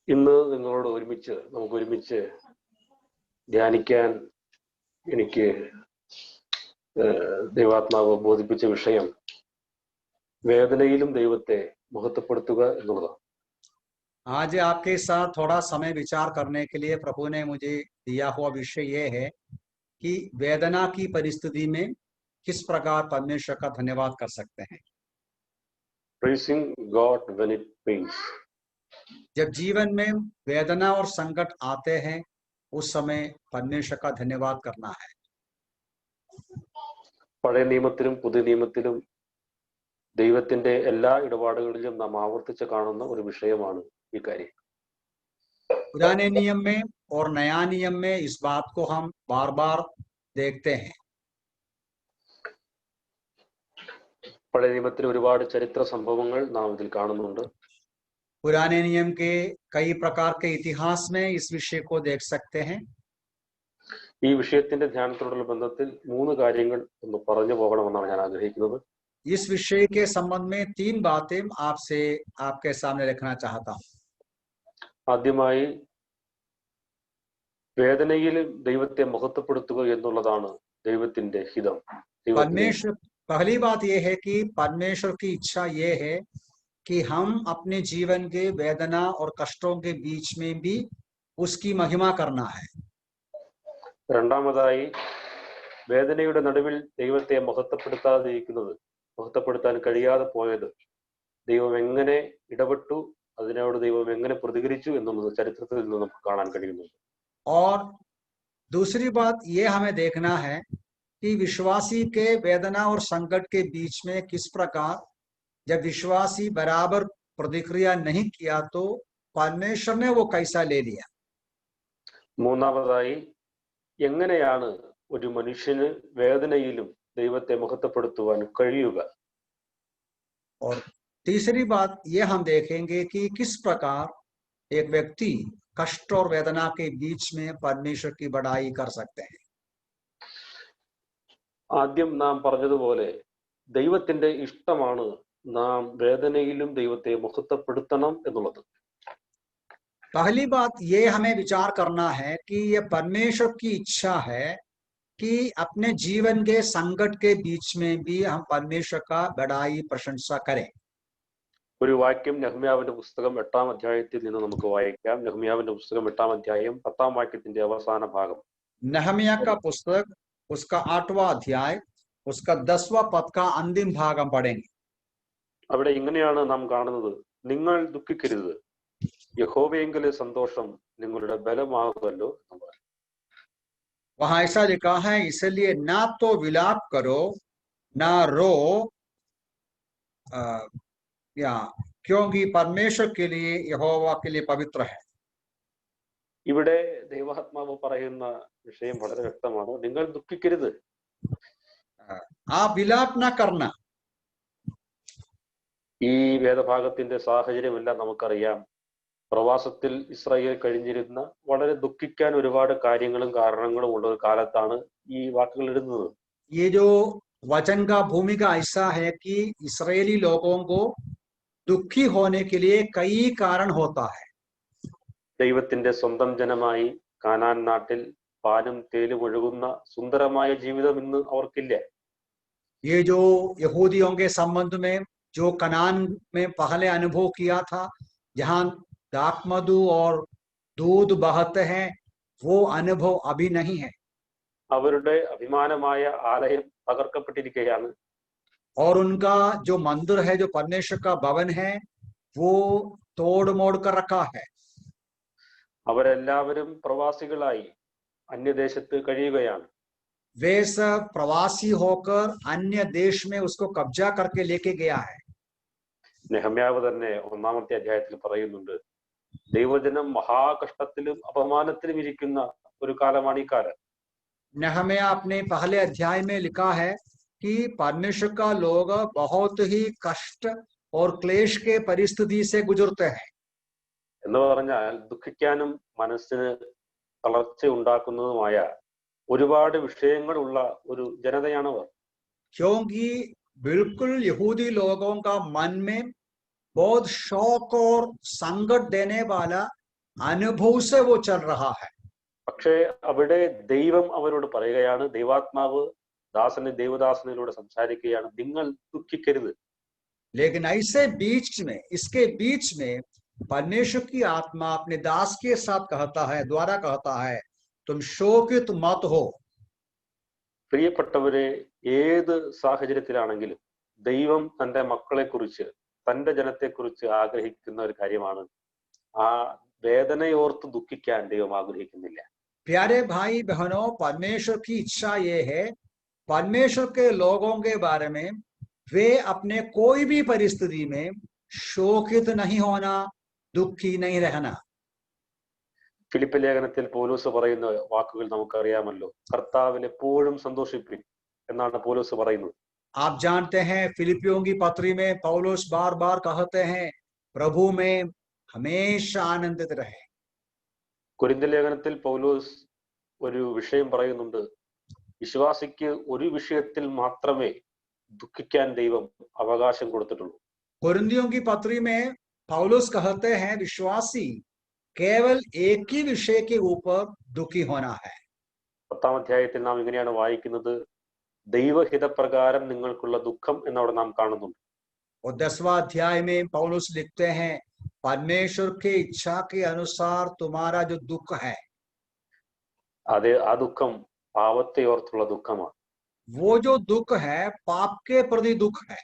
ഇന്ന് നിങ്ങളോട് നമുക്ക് ഒരുമിച്ച് ധ്യാനിക്കാൻ എനിക്ക് ദൈവാത്മാവ് ബോധിപ്പിച്ച വിഷയം വേദനയിലും ദൈവത്തെ മഹത്വപ്പെടുത്തുക എന്നുള്ളതാണ്. आज आपके साथ थोड़ा समय विचार करने के लिए प्रभु ने मुझे दिया हुआ विषय ये है कि वेदना की परिस्थिति में किस प्रकार परमेश्वर का धन्यवाद कर सकते हैं. Praising God when it pains. जब जीवन में वेदना और संकट आते हैं उस समय परमेश्वर का धन्यवाद करना है. പഴയ നിയമത്തിലും പുതിയ നിയമത്തിലും ദൈവത്തിന്റെ എല്ലാ ഇടപാടുകളിലും നാം ആവർത്തിച്ച് കാണുന്ന ഒരു വിഷയമാണ് ഈ കാര്യം. पुराने नियम में और नया नियम में इस बात को हम बार बार देखते हैं. പഴയ നിയമത്തിൽ ഒരുപാട് ചരിത്ര സംഭവങ്ങൾ നാം ഇതിൽ കാണുന്നുണ്ട്. पुराने नियम के कई प्रकार के इतिहास में इस विषय को देख सकते हैं. ഈ വിഷയത്തിന്റെ ധ്യാനത്തോടുള്ള ബന്ധത്തിൽ 3 കാര്യങ്ങൾ ഒന്ന് പറഞ്ഞു പോകണമെന്നാണ് ഞാൻ ആഗ്രഹിക്കുന്നത്. इस विषय के संबंध में 3 बातें आपके सामने रखना चाहता हूं. ആദ്യമായി വേദനയിൽ ദൈവത്തെ മഹത്വപ്പെടുത്തുക എന്നുള്ളതാണ് ദൈവത്തിന്റെ ഹിതം. पहली बात यह है कि परमेश्वर की इच्छा यह है कि हम अपने जीवन के वेदना और कष्टों के बीच में भी उसकी महिमा करना है. രണ്ടാമതായി വേദനയുടെ നടുവിൽ ദൈവത്തെ മഹത്വപ്പെടുത്താൻ കഴിയാതെ പോയത് ദൈവം എങ്ങനെ ഇടപെട്ടു, അതിനോട് ദൈവം എങ്ങനെ പ്രതികരിച്ചു എന്നുള്ളത് ചരിത്രത്തിൽ നിന്ന് നമുക്ക് കാണാൻ കഴിയുന്നുണ്ട്. और दूसरी बात ये हमें देखना है कि विश्वासी के वेदना और संकट के बीच में किस प्रकार जब विश्वासी बराबर प्रतिक्रिया नहीं किया तो परमेश्वर ने वो कैसा ले लिया. മൂന്നാമതായി എങ്ങനെയാണ് ഒരു മനുഷ്യന് വേദനയിലും ദൈവത്തെ മഹത്വപ്പെടുത്തുവാൻ കഴിയുക. और तीसरी बात ये हम देखेंगे कि किस प्रकार एक व्यक्ति कष्ट और वेदना के बीच में परमेश्वर की बड़ाई कर सकते हैं. ആദ്യം നാം പറഞ്ഞതുപോലെ ദൈവത്തിന്റെ ഇഷ്ടമാണ് നാം വേദനയിലും ദൈവത്തെ മഹത്വപ്പെടുത്തണം എന്നുള്ളത്. पहली बात ये हमें विचार करना है कि ये परमेश्वर की इच्छा है कि अपने जीवन के संकट के बीच में भी हम परमेश्वर का बड़ाई प्रशंसा करें. ഒരു വാക്യം നെഹമ്യാവിന്റെ പുസ്തകം 8-ാം അധ്യായത്തിൽ നിന്ന് നമുക്ക് വായിക്കാം. നെഹമ്യാവിന്റെ പുസ്തകം 8-ാം അധ്യായം 10-ാം വാക്യത്തിന്റെ അവസാന ഭാഗം. नहम्या का पुस्तक उसका 8वां अध्याय उसका 10वां पद का अंतिम भाग हम पढ़ेंगे. അവിടെ ഇങ്ങനെയാണ് നാം കാണുന്നത്, നിങ്ങൾ ദുഃഖിക്കരുത്, യഹോവയെങ്കിലെ സന്തോഷം നിങ്ങളുടെ ബലമാകുമല്ലോ. वहां ऐसा लिखा है, इसलिए ना तो विलाप करो ना रो या क्योंकि परमेश्वर के लिए यहोवा के लिए पवित्र है. ഇവിടെ ദൈവാത്മാവ് പറയുന്ന വിഷയം വളരെ വ്യക്തമാണ്. നിങ്ങൾ ദുഃഖിക്കരുത്. आप विलाप ना करना. ഈ വേദഭാഗത്തിന്റെ സാഹചര്യമെല്ലാം നമുക്കറിയാം. പ്രവാസത്തിൽ ഇസ്രായേൽ കഴിഞ്ഞിരുന്ന വളരെ ദുഃഖിക്കാൻ ഒരുപാട് കാര്യങ്ങളും കാരണങ്ങളും ഉള്ള ഒരു കാലത്താണ് ഈ വാക്കുകൾ എഴുതുന്നത്. ये जो वचन का भूमिका ऐसा है कि इस्राएली लोगों को दुखी होने के लिए कई कारण होता है. ദൈവത്തിന്റെ സ്വന്തം ജനമായി കാനാൻ നാട്ടിൽ പാലും തേലും ഒഴുകുന്ന സുന്ദരമായ ജീവിതം ഇന്ന് അവർക്കില്ല. ये जो यहूदियों के संबंध में जो कनान में पहले अनुभव किया था, जहां दाखमधु और दूध बहते हैं, वो अनुभव अभी नहीं है. അവരുടെ അഭിമാനമായ ആലയം തകർക്കപ്പെട്ടിരിക്കുകയാണ്. और उनका जो मंदिर है, जो परमेश्वर का भवन है, वो तोड़ मोड़ कर रखा है. അവരെല്ലാവരും പ്രവാസികളായി അന്യദേശത്ത് കഴിയുകയാണ്. वे सब प्रवासी होकर अन्य देश में उसको कब्जा करके लेके गया है. നെഹമ്യാവ് തന്നെ 1-ാമത്തെ അധ്യായത്തിൽ പറയുന്നുണ്ട്, ദൈവജനം മഹാകഷ്ടത്തിലും അപമാനത്തിലും ഇരിക്കുന്ന ഒരു കാലമാണ് ഈ കാലം. नहम्या अपने पहले अध्याय में लिखा है कि परमेश्वर का लोग बहुत ही कष्ट और क्लेश के परिस्थिति से गुजरते हैं. എന്ന് പറഞ്ഞാൽ ദുഃഖിക്കാനും മനസ്സിന് തളർച്ച ഉണ്ടാക്കുന്നതുമായ ഒരുപാട് വിഷയങ്ങളുള്ള ഒരു ജനതയാണവർ. क्योंकि बिल्कुल यहूदी लोगों का मन में बहुत शौक और संकट देने वाला अनुभव से वो चल रहा है। പക്ഷേ അവിടെ ദൈവം അവരോട് പറയുകയാണ്, ദൈവാത്മാവ് ദാസനെ ദൈവദാസനിലൂടെ സംസാരിക്കുകയാണ്, നിങ്ങൾ ദുഃഖിക്കരുത്. लेकिन ऐसे बीच में, इसके बीच में परमेश्वर की आत्मा अपने दास के साथ कहता है, द्वारा कहता है, तुम शोकित मत हो। പ്രിയപ്പെട്ടവരെ, ഏത് സാഹചര്യത്തിലാണെങ്കിലും ദൈവം തന്റെ മക്കളെ കുറിച്ച്, തന്റെ ജനത്തെക്കുറിച്ച് ആഗ്രഹിക്കുന്ന ഒരു കാര്യമാണ്, ആ വേദനയോർത്ത് ദുഃഖിക്കാൻ ദൈവം ആഗ്രഹിക്കുന്നില്ല. प्यारे भाई बहनों, परमेश्वर की इच्छा ये है, परमेश्वर के लोगों के बारे में वे अपने कोई भी परिस्थिति में शोकित नहीं होना, दुखी नहीं रहना। ഫിലിപ്പ് ലേഖനത്തിൽ പൗലോസ് പറയുന്ന വാക്കുകൾ നമുക്കറിയാമല്ലോ. കർത്താവിൽ എപ്പോഴും സന്തോഷിപ്പിൻ എന്നാണ് പൗലോസ് പറയുന്നത്. आप जानते हैं, फिलिपियों की पत्री में पौलुस बार बार कहते हैं, प्रभु में हमेशा आनंदित रहे। കൊരിന്ത്യർ ലേഖനത്തിൽ പൗലോസ് ഒരു വിഷയം പറയുന്നുണ്ട്, വിശ്വാസിക്ക് ഒരു വിഷയത്തിൽ മാത്രമേ ദുഃഖിക്കാൻ ദൈവം അവകാശം കൊടുത്തിട്ടുള്ളൂ. कोरिन्थियों की पत्री में पौलुस कहते हैं, विश्वासी केवल एक ही विषय के ऊपर दुखी होना है। 10-ാം അധ്യായത്തിൽ നാം ഇങ്ങനെയാണ് വായിക്കുന്നത്, ദൈവഹിതപ്രകാരം നിങ്ങൾക്കുള്ള ദുഃഖം എന്നവിടെ നാം കാണുന്നുണ്ട്. और 10वां अध्याय में पौलुस लिखते हैं, परमेश्वर के इच्छा के अनुसार तुम्हारा जो दुख है, അത് ആ ദുഃഖം പാപത്തെ ഓർത്തുള്ള ദുഃഖമാണ്. वो जो दुख है पाप के प्रति दुख है।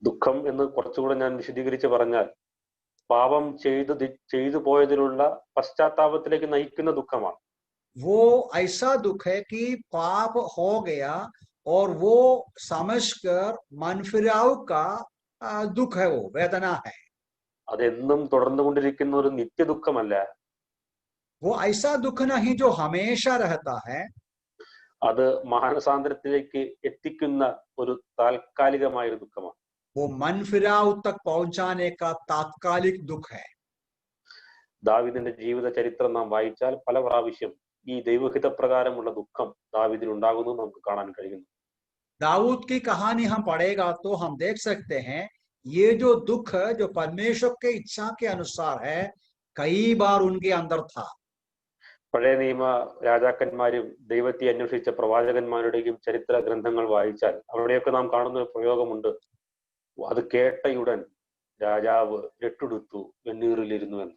ദുഃഖം എന്ന് കുറച്ചുകൂടെ ഞാൻ വിശദീകരിച്ച് പറഞ്ഞാൽ, പാപം ചെയ്തു പോയതിലുള്ള പശ്ചാത്താപത്തിലേക്ക് നയിക്കുന്ന ദുഃഖമാണ്. वो ऐसा दुख है कि पाप हो गया और वो समझकर मन फिराव का दुख है, वो वेदना है। അതെന്നും തുടർന്നുകൊണ്ടിരിക്കുന്ന ഒരു നിത്യ ദുഃഖമല്ല. वो ऐसा दुख नहीं जो हमेशा रहता है। അത് മാനസാന്തരത്തിലേക്ക് എത്തിക്കുന്ന ഒരു താൽക്കാലികമായ ഒരു ദുഃഖമാണ്. वो मन फिराव तक पहुंचाने का तात्कालिक दुख है। ദാവീദിന്റെ ജീവിത ചരിത്രം നാം വായിച്ചാൽ പല പ്രാവശ്യം ഈ ദൈവഹിത പ്രകാരമുള്ള ദുഃഖം ദാവീദിന് ഉണ്ടാകുന്നു നമുക്ക് കാണാൻ കഴിയുന്നു. दाऊद की कहानी हम पढ़ेगा तो हम देख सकते हैं, ये जो दुख जो परमेश्वर के इच्छा के अनुसार है, कई बार उनके अंदर था। പഴയ നിയമ രാജാക്കന്മാരും ദൈവത്തെ അന്വേഷിച്ച പ്രവാചകന്മാരുടെയും ചരിത്ര ഗ്രന്ഥങ്ങൾ വായിച്ചാൽ അവിടെയൊക്കെ നാം കാണുന്ന ഒരു പ്രയോഗമുണ്ട്, അത് കേട്ടയുടൻ രാജാവ് രട്ടുടുത്തു വെണ്ണീറിലിരുന്നു എന്ന്.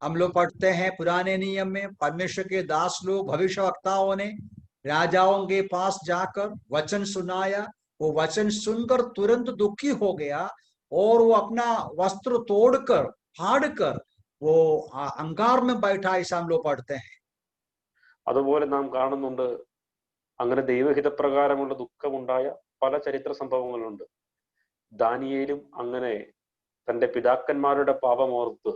हम लोग पढ़ते हैं पुराने नियम में, परमेश्वर के दास लोग भविष्यवक्ताओं ने राजाओं के पास जाकर वचन सुनाया, वो वचन सुनकर तुरंत दुखी हो गया और वो अपना वस्त्र तोड़कर फाड़कर वो अंगार में बैठा, ऐसा हम लोग पढ़ते हैं। അതുപോലെ നാം കാണുന്നുണ്ട്, അങ്ങനെ ദൈവഹിതപ്രകാരമുള്ള ദുഃഖമുണ്ടായ പല ചരിത്ര സംഭവങ്ങളുണ്ട്. ദാനിയേലും അങ്ങനെ തന്റെ പിതാക്കന്മാരുടെ പാപമോർത്ത്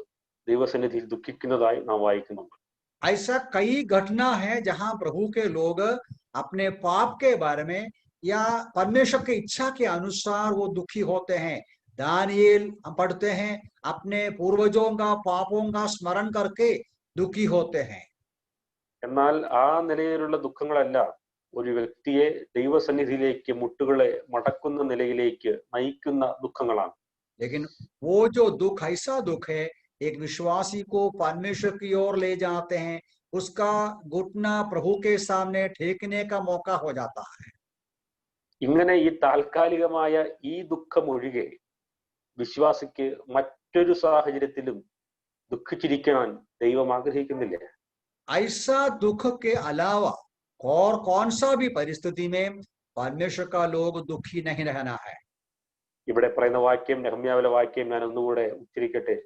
ദൈവസന്നിധിയിൽ ദുഃഖിക്കുന്നതായി നാം വായിക്കുന്നുണ്ട്. ऐसा कई घटना है जहां प्रभु के लोग अपने पाप के बारे में या परमेश्वर की इच्छा के अनुसार वो दुखी होते हैं। दानियेल हम पढ़ते हैं, अपने पूर्वजों का पापों का स्मरण करके दुखी होते हैं। എന്നാൽ ആ നിലയിലുള്ള ദുഃഖങ്ങളെല്ലാം ഒരു വ്യക്തിയെ ദൈവസന്നിധിയിലേക്ക് മുട്ടുകളെ മടക്കുന്ന നിലയിലേക്ക് നയിക്കുന്ന ദുഃഖങ്ങളാണ്. लेकिन वो जो दुख ऐसा दुख है, एक विश्वासी को परमेश्वर की ओर ले जाते हैं, उसका घुटना प्रभु के सामने टेकने का मौका हो जाता है। ഇങ്ങനെ ഈ താൽക്കാലികമായ ഈ ദുഃഖം ഒഴികെ വിശ്വാസിക്ക് മറ്റൊരു സാഹചര്യത്തിലും ദുഃഖിച്ചിരിക്കാൻ ദൈവം ആഗ്രഹിക്കുന്നില്ല. ऐसा दुख के अलावा और कौन सा भी परिस्थिति में परमेश्वर का लोग दुखी नहीं रहना है। ഇവിടെ പറയുന്ന വാക്യം, നെഹമ്യാവിലെ വാക്യം ഞാൻ ഒന്നുകൂടെ ഉച്ചരിക്കട്ടെ,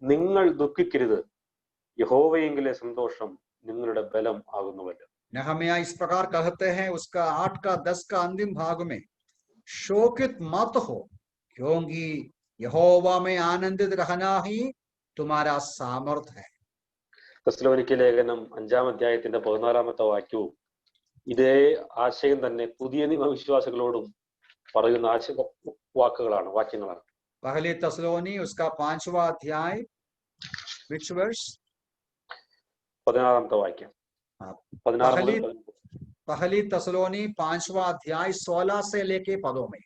നിങ്ങൾ ദുഃഖിക്കരുത്, യഹോവയെങ്കിലെ സന്തോഷം നിങ്ങളുടെ ബലം ആകുന്നുവല്ലോ. नहम्याह इस प्रकार कहते हैं, उसका 8 का 10 का अंतिम भाग में, शोकित मत हो क्योंकि यहोवा में आनंदित रहना ही तुम्हारा सामर्थ है। തെസ്സലോനിക്ക ലേഖനം 5-ാം അധ്യായത്തിന്റെ 14-ാമത്തെ വാക്യവും ഇതേ ആശയം തന്നെ പുതിയ നിയമ വിശ്വാസികളോടും പറയുന്ന വാക്യങ്ങളാണ്. पहली तस्सलोनी उसका 5वां अध्याय, which verse? 16-ാമത്തെ വാക്യം. पहली तस्सलोनी 5वां अध्याय 16 से लेके पदों में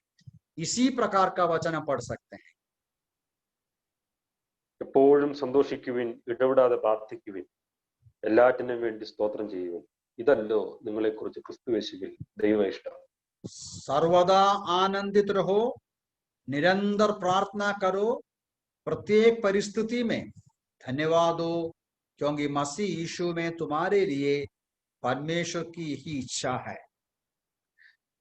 इसी प्रकार का वचन हम पढ़ सकते हैं। എപ്പോഴും സന്തോഷിക്കുവിൻ, ഇടപെടാതെ പ്രാർത്ഥിക്കുവിൻ, എല്ലാറ്റിനും വേണ്ടി സ്തോത്രം ചെയ്യുവിൻ. ഇതല്ലോ നിങ്ങളെക്കുറിച്ച് ക്രിസ്തുയേശുവിൽ ദൈവ ഇഷ്ടം. सर्वदा आनंदित रहो, निरंतर प्रार्थना करो, प्रत्येक परिस्थिति में धन्यवाद दो, क्योंकि मसीह यीशु में तुम्हारे लिए परमेश्वर की ही इच्छा है.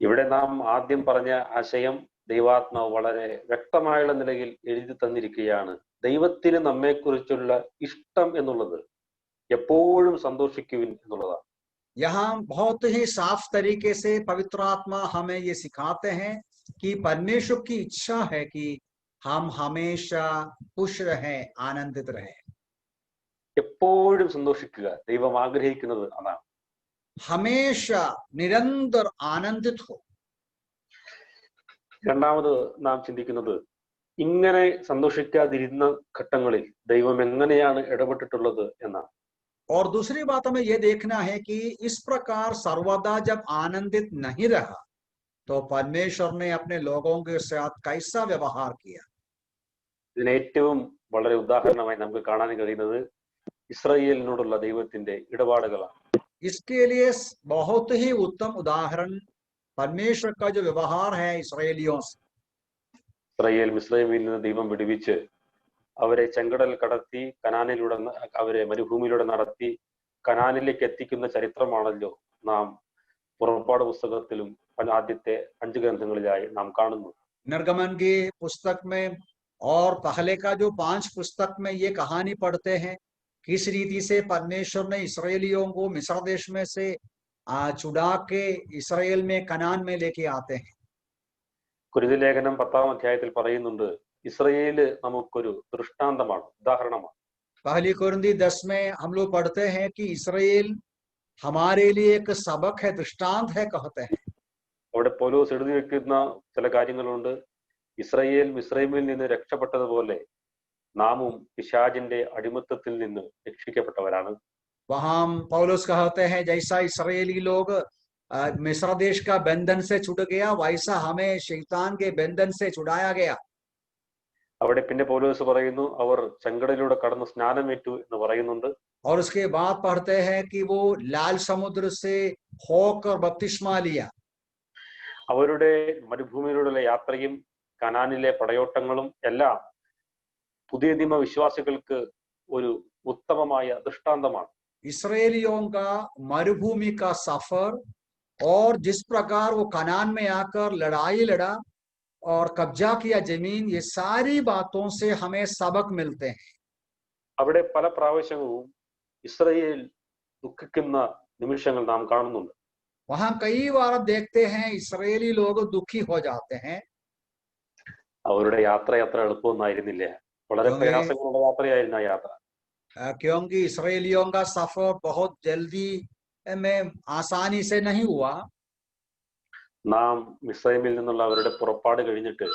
ഇവിടെ നാം ആദ്യം പറഞ്ഞ ആശയം ദൈവാത്മാവ് വളരെ വ്യക്തമായുള്ള നിലയിൽ എഴുതി തന്നിരിക്കുകയാണ്. ദൈവത്തിന് നമ്മെക്കുറിച്ചുള്ള ഇഷ്ടം എന്നുള്ളത് എപ്പോഴും സന്തോഷിക്കുവിൻ എന്നുള്ളതാണ്. यहाँ बहुत ही साफ तरीके से पवित्र आत्मा हमें ये सिखाते हैं कि परमेश्वर की इच्छा है कि हम हमेशा खुश रहें, आनंदित रहें. എപ്പോഴും സന്തോഷിക്കുക, ദൈവം ആഗ്രഹിക്കുന്നത് അതാണ്. हमेशा निरंतर आनंदित हो. രണ്ടാമത് നാം ചിന്തിക്കുന്നത്, ഇങ്ങനെ സന്തോഷിക്കാതിരുന്ന ഘട്ടങ്ങളിൽ ദൈവം എങ്ങനെയാണ് ഇടപെട്ടിട്ടുള്ളത് എന്നാണ്. और दूसरी बात हमें यह देखना है कि इस प्रकार सर्वदा जब आनंदित नहीं रहा तो परमेश्वर ने अपने लोगों के साथ कैसा व्यवहार किया. ഇതിന് ഏറ്റവും വളരെ ഉദാഹരണമായി നമുക്ക് കാണാൻ കഴിയുന്നത് ഇസ്രായേലിനോടുള്ള ദൈവത്തിന്റെ ഇടപാടുകളാണ്. इसके लिए बहुत ही उत्तम उदाहरण परमेश्वर का जो व्यवहार है इसराइलियों से. ഇസ്രായേൽ മിസ്രൈമിൽ നിന്ന് ദൈവം വിടുവിച്ച് അവരെ ചെങ്കടൽ കടത്തി കനാനിലൂടെ അവരെ മരുഭൂമിയിലൂടെ നടത്തി കനാനിലേക്ക് എത്തിക്കുന്ന ചരിത്രമാണല്ലോ നാം പുറപ്പാട് പുസ്തകത്തിലും ആദ്യത്തെ 5 ഗ്രന്ഥങ്ങളിലായി നാം കാണുന്നു. निर्गमन की पुस्तक में और पहले का जो 5 पुस्तक में ये कहानी पढ़ते हैं किस रीति से परमेश्वर ने इसराइलियों को मिस्र देश में से छुड़ा के इसराइल में कनान में लेके आते हैं. കുരിന്ത്യർ ലേഖനം 10-ാം അധ്യായത്തിൽ പറയുന്നുണ്ട്, ഇസ്രായേല് നമുക്കൊരു ദൃഷ്ടാന്തമാണ്, ഉദാഹരണമാണ്. पहली कुरिन्ती 10 में हम लोग पढ़ते हैं कि इसराइल हमारे लिए एक सबक है, दृष्टांत है कहते हैं. അവിടെ പൗലോസ് എഴുതി വെക്കുന്ന ചില കാര്യങ്ങളുണ്ട്. ഇസ്രായേൽ മിസ്രൈമിൽ നിന്ന് രക്ഷപ്പെട്ടതുപോലെ നാമും പിശാചിന്റെ അടിമത്തത്തിൽ നിന്ന് രക്ഷിക്കപ്പെട്ടവരാണ്. वहां पौलुस कहते हैं जैसा इसराइली लोग मिस्र देश का बंधन से छूट गया वैसा हमें शैतान के बंधन से छुड़ाया गया. അവിടെ പിന്നെ പൗലോസ് പറയുന്നു, അവർ ചെങ്കടലിലൂടെ കടന്ന് സ്നാനമേറ്റു എന്ന് പറയുന്നുണ്ട്. और उसके बाद पढ़ते हैं कि वो लाल समुद्र से होकर बपतिस्मा लिया. അവരുടെ മരുഭൂമിയിലൂടെയുള്ള യാത്രയും കനാനിലെ പടയോട്ടങ്ങളും എല്ലാം പുതിയ നിയമ വിശ്വാസികൾക്ക് ഒരു ഉത്തമമായ ദൃഷ്ടാന്തമാണ്. इसराइलियों का मरुभूमि का सफर और जिस प्रकार वो कनान में आकर लड़ाई लड़ा और कब्जा किया जमीन, ये सारी बातों से हमें सबक मिलते हैं. അവിടെ പല പ്രാവശ്യവും ഇസ്രായേൽ ദുഃഖിക്കുന്ന നിമിഷങ്ങൾ നാം കാണുന്നുണ്ട്. वहां कई बार देखते हैं इसराइली लोग दुखी हो जाते हैं. അവരുടെ യാത്ര അത്ര എളുപ്പമൊന്നായിരുന്നില്ല, വളരെ പ്രയാസങ്ങളുള്ള യാത്രയായിരുന്നു ആ യാത്ര. क्योंकि इसराइलियों का सफर बहुत जल्दी में आसानी से नहीं हुआ. നാം മിസ്രൈമിൽ നിന്നുള്ള അവരുടെ പുറപ്പാട് കഴിഞ്ഞിട്ട്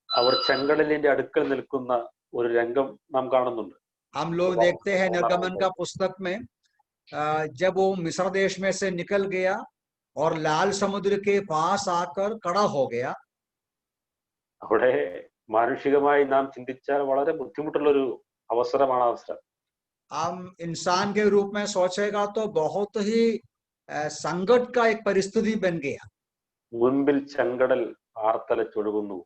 അവർ ചെങ്കടലിന്റെ അടുക്കൽ നിൽക്കുന്ന ഒരു രംഗം നാം കാണുന്നുണ്ട്. हम लोग देखते हैं निर्गमन का पुस्तक में जब वो मिस्र देश में से निकल गया और लाल समुद्र के पास आकर खड़ा हो गया. അവിടെ മാനുഷികമായി നാം ചിന്തിച്ചാൽ വളരെ ബുദ്ധിമുട്ടുള്ളൊരു അവസരമാണ് അവസരം. हम इंसान के रूप में सोचेगा तो बहुत ही संकट का एक परिस्थिति बन गया. മുൻപിൽ ചെങ്കടൽ ആർത്തലച്ചൊഴുകുന്നു,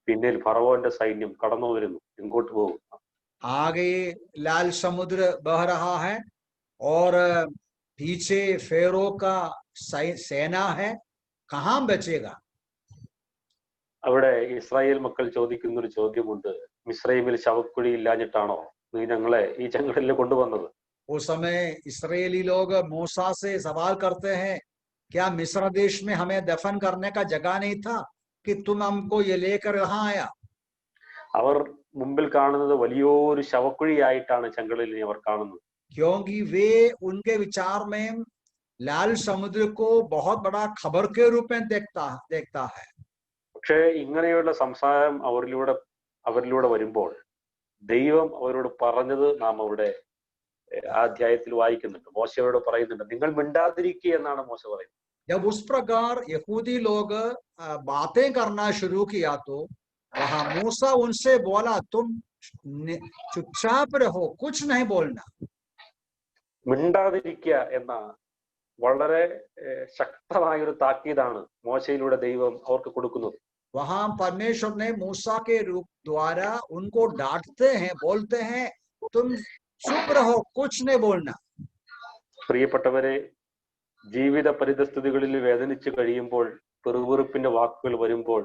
പിന്നിൽ ഫറവോന്റെ സൈന്യം കടന്നു വരുന്നു, ഇങ്ങോട്ട് പോകും. आगे लाल समुद्र बह रहा है और पीछे फेरो का सेना है, कहां बचेगा. അവിടെ ഇസ്രായേൽ മക്കൾ ചോദിക്കുന്ന ഒരു ചോദ്യമുണ്ട്, മിസ്രൈമിൽ ശവക്കുഴി ഇല്ലാഞ്ഞിട്ടാണോ നീ ഞങ്ങളെ ഈ ചെങ്കടലിൽ കൊണ്ടുവന്നത്? उस समय इसराइली लोग मूसा से सवाल करते हैं, क्या मिस्र देश में हमें दफन करने का जगह नहीं था कि तुम हमको ये लेकर यहाँ आया. അവർ മുമ്പിൽ കാണുന്നത് വലിയൊരു ശവക്കുഴിയായിട്ടാണ് ചെങ്കടലിനെ അവർ കാണുന്നത്. क्योंकि वे उनके विचार में लाल समुद्र को बहुत बड़ा खबर के रूप में देखता है. പക്ഷേ ഇങ്ങനെയുള്ള സംസാരം അവരിലൂടെ വരുമ്പോൾ ദൈവം അവരോട് പറഞ്ഞത് നാം അവിടെ ആ അധ്യായത്തിൽ വായിക്കുന്നുണ്ട്. മോശയോട് പറയുന്നുണ്ട്, നിങ്ങൾ മിണ്ടാതിരിക്കുക എന്നാണ് മോശ പറയുന്നത്. जब उस प्रकार यहूदी लोग बातें करना शुरू किया तो वहां मूसा उनसे बोला, तुम चुपचाप रहो, कुछ नहीं बोलना। മിണ്ടാതിരിക്കുക എന്ന വളരെ ശക്തമായ ഒരു താക്കീതാണ് മോശയിലൂടെ ദൈവം അവർക്ക് കൊടുക്കുന്നത്. वहां परमेश्वर ने मूसा के रूप द्वारा उनको डांटते हैं, बोलते हैं तुम चुप रहो, कुछ नहीं बोलना। പ്രിയപ്പെട്ടവരെ, ജീവിത പരിതസ്ഥിതികളിൽ വേദനിച്ച് കഴിയുമ്പോൾ, പെറുപെറുപ്പിന്റെ വാക്കുകൾ വരുമ്പോൾ,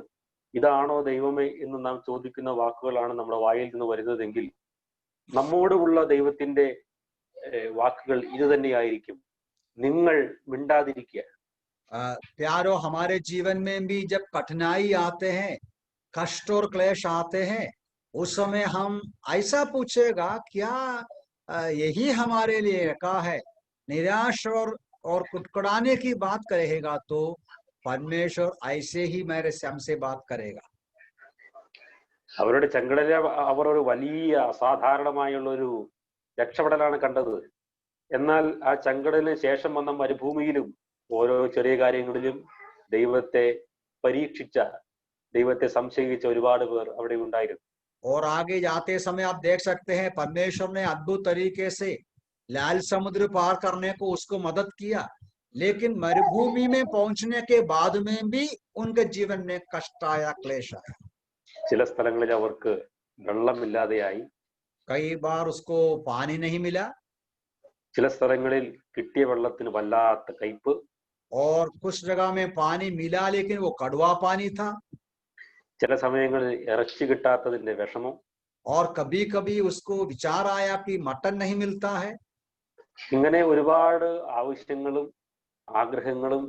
ഇതാണോ ദൈവമേ എന്ന് നാം ചോദിക്കുന്ന വാക്കുകളാണ് നമ്മുടെ വായിൽ നിന്ന് വരുന്നതെങ്കിൽ നമ്മോടുള്ള ദൈവത്തിന്റെ വാക്കുകൾ ഇത് തന്നെയായിരിക്കും, നിങ്ങൾ മിണ്ടാതിരിക്കുക. प्यारो, हमारे जीवन में भी जब कठिनाई आते हैं, कष्ट और क्लेश आते हैं, उस समय हम ऐसा पूछेगा क्या यही हमारे लिए रखा है? निराश और कुटकुटाने की बात करेगा तो परमेश्वर ऐसे ही मेरे हमसे बात करेगा. അവരുടെ ചെങ്കടലിൽ അവർ ഒരു വലിയ അസാധാരണമായുള്ള ഒരു രക്ഷപ്പെടലാണ് കണ്ടത്. എന്നാൽ ആ ചെങ്കടലിന് ശേഷം വന്ന മരുഭൂമിയിലും ഓരോ ചെറിയ കാര്യങ്ങളിലും ദൈവത്തെ പരീക്ഷിച്ച, ദൈവത്തെ സംശയിച്ച ഒരുപാട് പേർ അവിടെ ഉണ്ടായിരുന്നു. और आगे जाते समय आप देख सकते हैं परमेश्वर ने अद्भुत तरीके से लाल समुद्र पार करने को उसको मदद किया, लेकिन मरुभूमि में पहुंचने के बाद में भी उनके जीवन में कष्ट आया, क्लेश आया. ചില സ്ഥലങ്ങളിൽ അവർക്ക് വെള്ളമില്ലാതെയായി, कई बार उसको पानी नहीं मिला, ചില സ്ഥലങ്ങളിൽ കിട്ടിയ വെള്ളത്തിന് വല്ലാത്ത കയ്പ്, और कुछ जगह में पानी मिला लेकिन वो कड़वा पानी था, ചില സമയങ്ങളിൽ ഇറച്ചി കിട്ടാത്തതിന്റെ വിഷമം, और कभी कभी उसको विचार आया कि मटन नहीं मिलता है. ഇങ്ങനെ ഒരുപാട് ആവശ്യങ്ങളും ആഗ്രഹങ്ങളും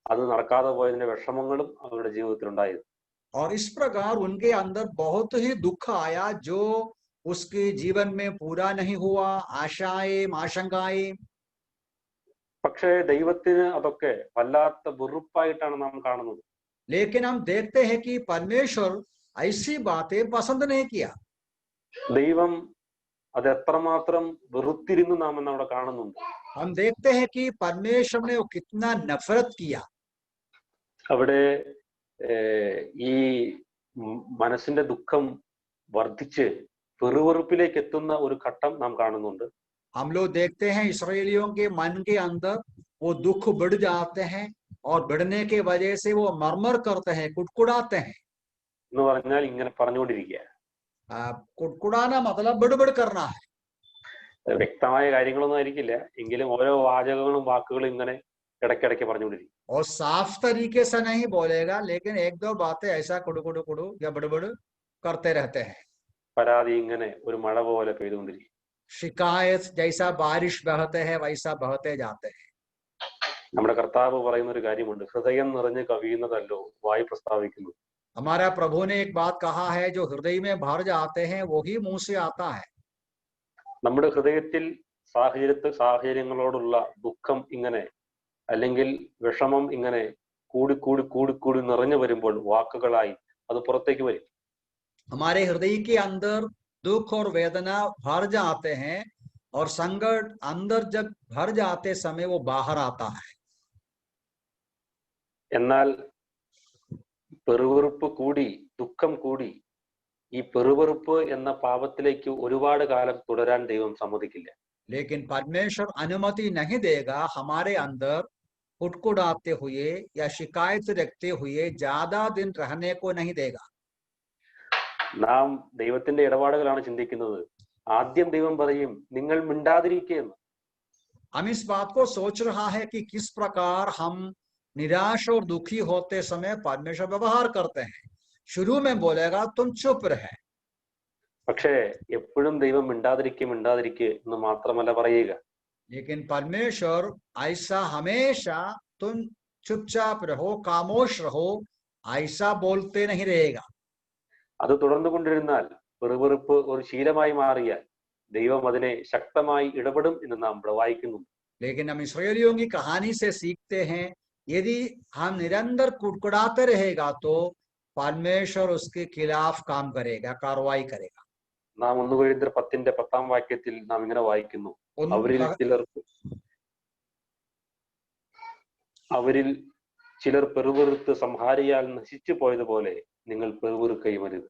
അത് നടക്കാതെ പോയതിന്റെ വിഷമങ്ങളും അവരുടെ ജീവിതത്തിൽ ഉണ്ടായിരുന്നു. और इस प्रकार उनके अंदर बहुत ही दुख आया जो उसके जीवन में पूरा नहीं हुआ, आशाएं आशंकाएं. പക്ഷേ ദൈവത്തിന് അതൊക്കെ വല്ലാത്ത വെറുപ്പായിട്ടാണ് നാം കാണുന്നത്. लेकिन हम देखते हैं कि परमेश्वर ऐसी बातें पसंद नहीं किया. ദൈവം അത് എത്രമാത്രം വെറുത്തിരുന്നു നാം എന്ന് അവിടെ കാണുന്നുണ്ട്. हम देखते हैं कि परमेश्वर ने वो कितना नफरत किया. അവിടെ ഈ മനസ്സിന്റെ ദുഃഖം വർദ്ധിച്ച് പെറുവെറുപ്പിലേക്ക് എത്തുന്ന ഒരു ഘട്ടം നാം കാണുന്നുണ്ട്. हम लोग देखते हैं इस्राएलियों के मन के अंदर वो दुख बढ़ जाते हैं, और बढ़ने के वजह से वो मरमर करते हैं, कुटकुड़ाते हैं. എന്ന് പറഞ്ഞാൽ ഇങ്ങനെ പറഞ്ഞുകൊണ്ടിരിക്കുക. कुटकुड़ाना मतलब बड़बड़ करना है. വ്യക്തമായ കാര്യങ്ങളൊന്നും ആയിരിക്കില്ല, എങ്കിലും ഓരോ വാചകങ്ങളും വാക്കുകളും ഇങ്ങനെ ഇടയ്ക്കിടയ്ക്ക് പറഞ്ഞുകൊണ്ടിരിക്കും. और साफ तरीके से नहीं बोलेगा, लेकिन एक दो बातें ऐसा कुड़ु कुड़ु कुड़ु या बड़बड़ करते रहते हैं. പരാതി ഇങ്ങനെ ഒരു മഴ പോലെ പെയ്തുകൊണ്ടിരിക്കും. शिकायत जैसा बारिश बहते हैं वैसा बहते जाते हैं. നമ്മുടെ കർത്താവ് പറയുന്ന ഒരു കാര്യമുണ്ട്, ഹൃദയം നിറഞ്ഞ് കവിയുന്നതല്ലോ വായു പ്രസ്താവിക്കുന്നു. हमारा प्रभु ने एक बात कहा है, जो हृदय में भर जाते हैं वही मुंह से आता है. നമ്മുടെ ഹൃദയത്തിൽ സാഹചര്യങ്ങളോടുള്ള ദുഃഖം ഇങ്ങനെ, അല്ലെങ്കിൽ വിഷമം ഇങ്ങനെ കൂടി കൂടി കൂടി കൂടി നിറഞ്ഞു വരുമ്പോൾ വാക്കുകളായി അത് പുറത്തേക്ക് വരും. हमारे हृदय के अंदर दुख और वेदना भर जाते हैं, और संकट अंदर जब भर जाते समय वो बाहर आता है. എന്നാൽ പെറുവെറുപ്പ് കൂടി, ദുഃഖം കൂടി, ഈ പെറുവെറുപ്പ് എന്ന പാപത്തിലേക്ക് ഒരുപാട് കാലം തുടരാൻ ദൈവം സമ്മതിക്കില്ല. लेकिन परमेश्वर अनुमति नहीं देगा हमारे अंदर कुटकुटाते हुए या शिकायत रखते हुए ज्यादा दिन रहने को नहीं देगा. നാം ദൈവത്തിന്റെ ഇടപാടുകളാണ് ചിന്തിക്കുന്നത്. ആദ്യം ദൈവം പറയും നിങ്ങൾ മിണ്ടാതിരിക്കുകയെന്ന്. हम इस बात को सोच रहा है कि किस प्रकार हम निराश और दुखी होते समय परमेश्वर व्यवहार करते हैं. शुरू में बोलेगा तुम चुप रहे, പക്ഷേ എപ്പോഴും ദൈവം മിണ്ടാതിരിക്കുക എന്ന് മാത്രമല്ല പറയുക. लेकिन परमेश्वर ऐसा हमेशा तुम चुपचाप रहो, खामोश रहो, ऐसा बोलते नहीं रहेगा. അത് തുടർന്നു കൊണ്ടിരുന്നാൽ, പെറുപെറുപ്പ് ഒരു ശീലമായി മാറിയാൽ ദൈവം അതിനെ ശക്തമായി ഇടപെടും എന്ന് നാം ഇവിടെ വായിക്കുന്നു. लेकिन हम इस्राएलियों की कहानी से सीखते हैं, यदि हम निरंतर कुड़कुड़ाते रहेगा तो परमेश्वर उसके खिलाफ काम करेगा, कार्रवाई करेगा. നാം 1 കൊരിന്ത്യർ 10:10 നാം ഇങ്ങനെ വായിക്കുന്നു, അവരിൽ ചിലർ പെറുപെറുത്ത് സംഹാരിയാൽ നശിച്ചു പോയതുപോലെ നിങ്ങൾ പെറുപെറുക്കയും അരുത്.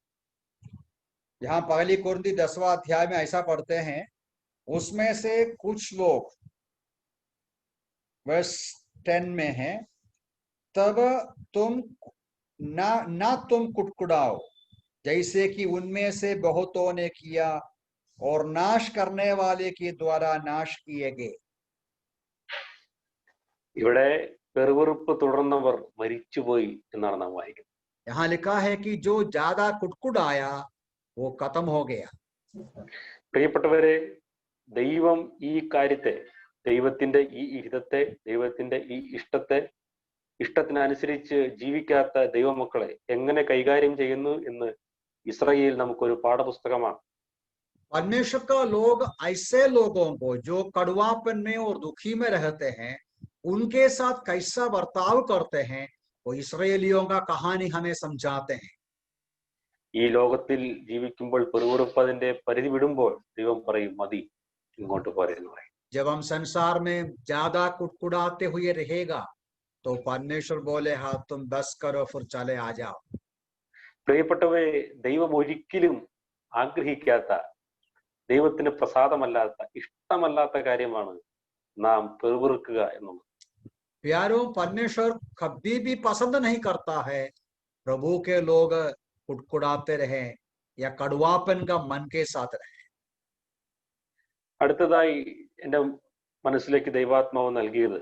यहाँ पहली कुरिन्ती 10वां अध्याय में ऐसा पढ़ते हैं, उसमें से कुछ लोग वर्स 10 में है, तब तुम ना तुम कुटकुटाओ जैसे कि उनमें से बहुतों ने किया और नाश करने वाले के द्वारा नाश किए गए। ഇവിടെ പെറുവെറുപ്പ് തുടർന്നവർ മരിച്ചുപോയി എന്നാണ് നാം വായിക്കുന്നത്. यहाँ लिखा है कि जो ज्यादा कुटकुटाया वो खत्म हो गया। പ്രിയപ്പെട്ടവരെ, ദൈവം ഈ കാര്യത്തെ, ദൈവത്തിന്റെ ഈ ഹിതത്തെ, ദൈവത്തിന്റെ ഈ ഇഷ്ടത്തിനനുസരിച്ച് ജീവിക്കാത്ത ദൈവമക്കളെ എങ്ങനെ കൈകാര്യം ചെയ്യുന്നു എന്ന് ഇസ്രായേൽ നമുക്കൊരു പാഠപുസ്തകമാണ്. परमेश्वर का लोग ऐसे लोगों को जो कड़वापन में और दुखी में रहते हैं, उनके साथ कैसा बर्ताव करते हैं, वो इसराइलियों का कहानी हमें समझाते हैं। ഈ ലോകത്തിൽ ജീവിക്കുമ്പോൾ പെറുവെറുപ്പതിന്റെ പരിധി വിടുമ്പോൾ ദൈവം പറയും, മതി, ഇങ്ങോട്ട് പോരെ എന്ന് പറയും. जब हम संसार में ज्यादा कुटकुटाते हुए रहेगा तो परमेश्वर बोले, हाँ तुम बस करो, फिर चले आ जाओ। പ്രിയപ്പെട്ടവരെ, ദൈവം ഒരിക്കലും ആഗ്രഹിക്കാത്ത, ദൈവത്തിന് പ്രസാദമല്ലാത്ത, ഇഷ്ടമല്ലാത്ത കാര്യമാണ് നാം പെറുവെറുക്കുക എന്നുള്ളത്. प्यारों, परमेश्वर कभी भी पसंद नहीं करता है प्रभु के लोग कुटकुटाते रहे या कड़वापन का मन के साथ रहे। അടുത്തതായി എൻ്റെ മനസ്സിലേക്ക് ദൈവാത്മാവ് നൽകിയത്,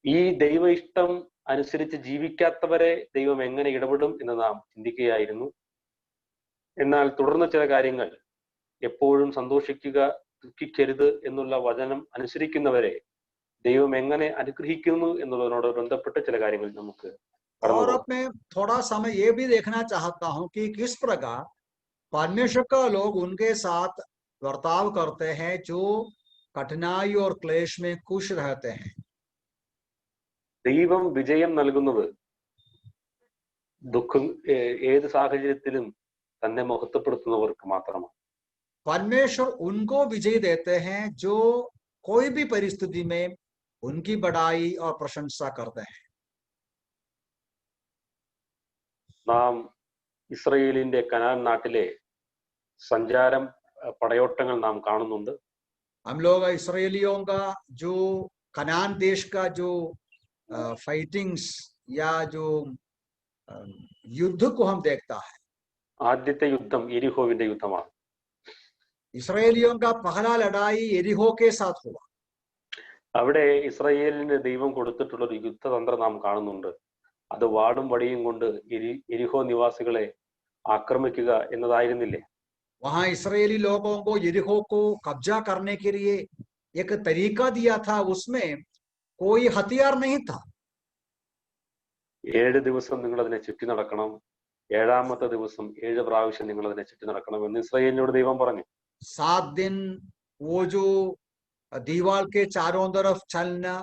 ഈ ദൈവ ഇഷ്ടം അനുസരിച്ച് ജീവിക്കാത്തവരെ ദൈവം എങ്ങനെ ഇടപെടും എന്ന് നാം ചിന്തിക്കുകയായിരുന്നു. എന്നാൽ തുടർന്ന് ചില കാര്യങ്ങൾ, എപ്പോഴും സന്തോഷിക്കുക, ദുഃഖിക്കരുത് എന്നുള്ള വചനം അനുസരിക്കുന്നവരെ ദൈവം എങ്ങനെ അനുഗ്രഹിക്കുന്നു എന്നുള്ളതിനോട് ബന്ധപ്പെട്ട് ചില കാര്യങ്ങൾ നമുക്ക് और अब मैं थोड़ा समय ये भी देखना चाहता हूं कि किस प्रकार परमेश्वर का लोग उनके साथ बर्ताव करते हैं जो कठिनाई और क्लेश में खुश रहते हैं। ദൈവം വിജയം നൽകുന്നത് ദുഃഖം ഏത് സാഹചര്യത്തിലും തന്നെ മഹത്വപ്പെടുത്തുന്നവർക്ക് മാത്രമാണ്. परमेश्वर उनको विजय देते हैं जो कोई भी परिस्थिति में उनकी बड़ाई और प्रशंसा करते हैं। നാം ഇസ്രയേലിന്റെ കനാൻ നാട്ടിലെ സഞ്ചാരം, പടയോട്ടങ്ങൾ നാം കാണുന്നുണ്ട്. हम लोग इसराइलियों का जो कनान देश का जो फाइटिंग्स या जो युद्ध को हम देखता है। ആദ്യത്തെ യുദ്ധം എരിഹോവിന്റെ യുദ്ധമാണ്. इसराइलियों का पहला लड़ाई एरिहो के साथ हुआ। അവിടെ ഇസ്രായേലിന് ദൈവം കൊടുത്തിട്ടുള്ള ഒരു യുദ്ധതന്ത്രം നാം കാണുന്നുണ്ട്. അത് വാടും വടിയും കൊണ്ട് എരിഹോ നിവാസികളെ ആക്രമിക്കുക എന്നതായിരുന്നില്ലേ? वहां इसराइली लोगों को यरीहो को कब्जा करने के लिए एक तरीका दिया था, उसमें कोई हथियार नहीं था। 7 ദിവസം നിങ്ങൾ അതിനെ ചുറ്റി നടക്കണം, 7ാമത്തെ ദിവസം 7 പ്രാവശ്യം നിങ്ങൾ അതിനെ ചുറ്റി നടക്കണം എന്ന് ഇസ്രായേലിനോട് ദൈവം പറഞ്ഞു. 7 दिन वो जो दीवार के चारों तरफ चलना,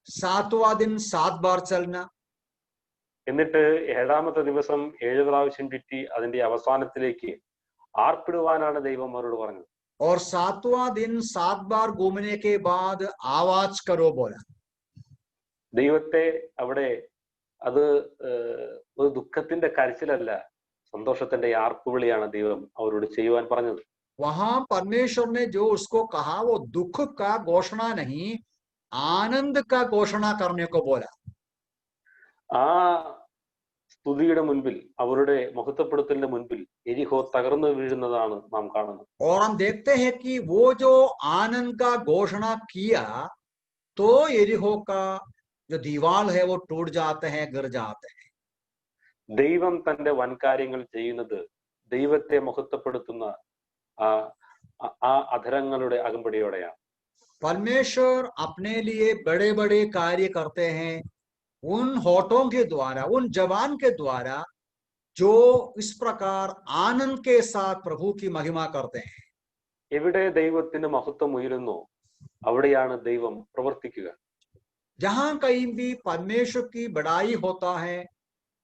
7वां दिन 7 बार चलना। എന്നിട്ട് 7ാമത്തെ ദിവസം 7 പ്രാവശ്യം ചുറ്റി അതിന്റെ അവസാനത്തിലേക്ക് ആർപ്പിടുവാനാണ് ദൈവം അവരോട് പറഞ്ഞത്. और 7वां दिन 7 बार घूमने के बाद आवाज करो बोला। ദൈവത്തെ അവിടെ അത് ഒരു ദുഃഖത്തിന്റെ കരച്ചിലല്ല, സന്തോഷത്തിന്റെ ആർപ്പുവിളിയാണ് ദൈവം അവരോട് ചെയ്യുവാൻ പറഞ്ഞത്. वहां परमेश्वर ने जो उसको कहा वो दुख का घोषणा नहीं, आनंद का घोषणा करने को बोला। ആ സ്തുതിയുടെ മുൻപിൽ, അവരുടെ മഹത്വപ്പെടുത്തലിന്റെ മുൻപിൽ എരിഹോ തകർന്നു വീഴുന്നതാണ് നാം കാണുന്നത്. और हम देखते हैं कि वो जो आनंद का घोषणा किया तो एरिहो का जो दीवार है वो टूट जाते हैं, गिर जाते हैं। ദൈവം തന്റെ വൻകാര്യങ്ങൾ ചെയ്യുന്നത് ദൈവത്തെ മഹത്വപ്പെടുത്തുന്ന ആ അധരങ്ങളുടെ അകമ്പടിയോടെയാണ്. परमेश्वर अपने लिए बड़े बड़े कार्य करते हैं उन होठों के द्वारा, उन जवान के द्वारा जो इस प्रकार आनंद के साथ प्रभु की महिमा करते हैं। എവിടെ ദൈവത്തിന് മഹത്വം ഉയരുന്നു അവിടെയാണ് ദൈവം പ്രവർത്തിക്കുക. जहां कहीं भी परमेश्वर की बड़ाई होता है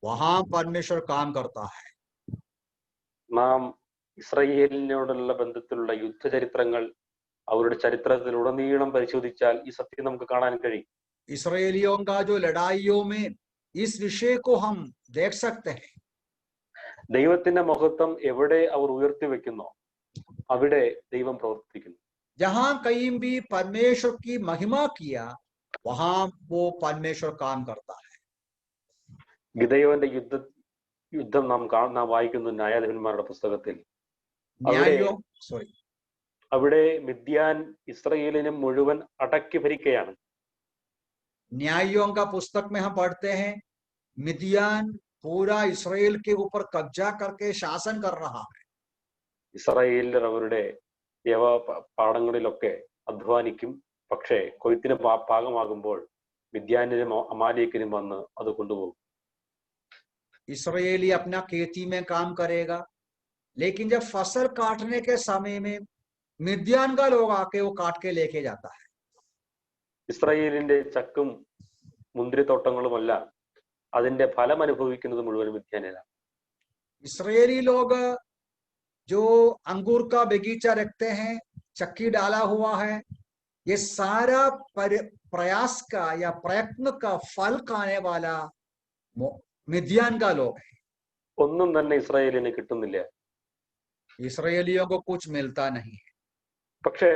वहां परमेश्वर काम करता है। നാം ഇസ്രായേലിനോടുള്ള ബന്ധത്തിലുള്ള യുദ്ധചരിത്രങ്ങൾ അവരുടെ ചരിത്രത്തിലുടനീളം പരിശോധിച്ചാൽ ഈ സത്യം നമുക്ക് കാണാൻ കഴിയും. इसराइलियों का जो लड़ाइयों में इस विषय को हम देख सकते हैं। ദൈവത്തിന്റെ മഹത്വം എവിടെ അവർ ഉയർത്തി വെക്കുന്നോ അവിടെ ദൈവം പ്രവർത്തിക്കുന്നു. जहां कहीं भी परमेश्वर की महिमा किया वहां वो परमेश्वर काम करता है. ഗിദെയോന്റെ യുദ്ധം നാം വായിക്കുന്നു ന്യായാധിപന്മാരുടെ പുസ്തകത്തിൽ. न्यायों അവിടെ മിദ്യാൻ ഇസ്രായേലിനെ മുഴുവൻ അടക്കി ഭരിക്കുകയാണ്. न्यायों का पुस्तक में हम पढ़ते हैं मिद्यान पूरा इस्राएल के ऊपर कब्जा करके शासन कर रहा है. ഇസ്രായേലിൽ അവരുടെ പാടങ്ങളിലൊക്കെ അധ്വാനിക്കും. പക്ഷേ കൊയ്ത്തിന് പാകമാകുമ്പോൾ മിദ്യാനിലും അമാലേക്കിനും വന്ന് അത് കൊണ്ടുപോകും. इसराइली अपना खेती में काम करेगा, लेकिन जब फसल काटने के समय में मिद्यान का लोग आके वो काट के लेके जाता है. ഇസ്രായേലിന്റെ ചക്കും മുന്തിരിത്തോട്ടങ്ങളുമല്ല അതിന്റെ ഫലം അനുഭവിക്കുന്നത് മുഴുവൻ മിദ്യാനിലാണ്. इसराइली लोग जो अंगूर का बगीचा रखते हैं, चक्की डाला हुआ है, ये सारा प्रयास का या प्रयत्न का फल खाने वाला मिद्यान का लोग है. ഒന്നും തന്നെ ഇസ്രായേലിന് കിട്ടുന്നില്ല. ഇസ്രായേലിയോ को कुछ मिलता नहीं है. പക്ഷേ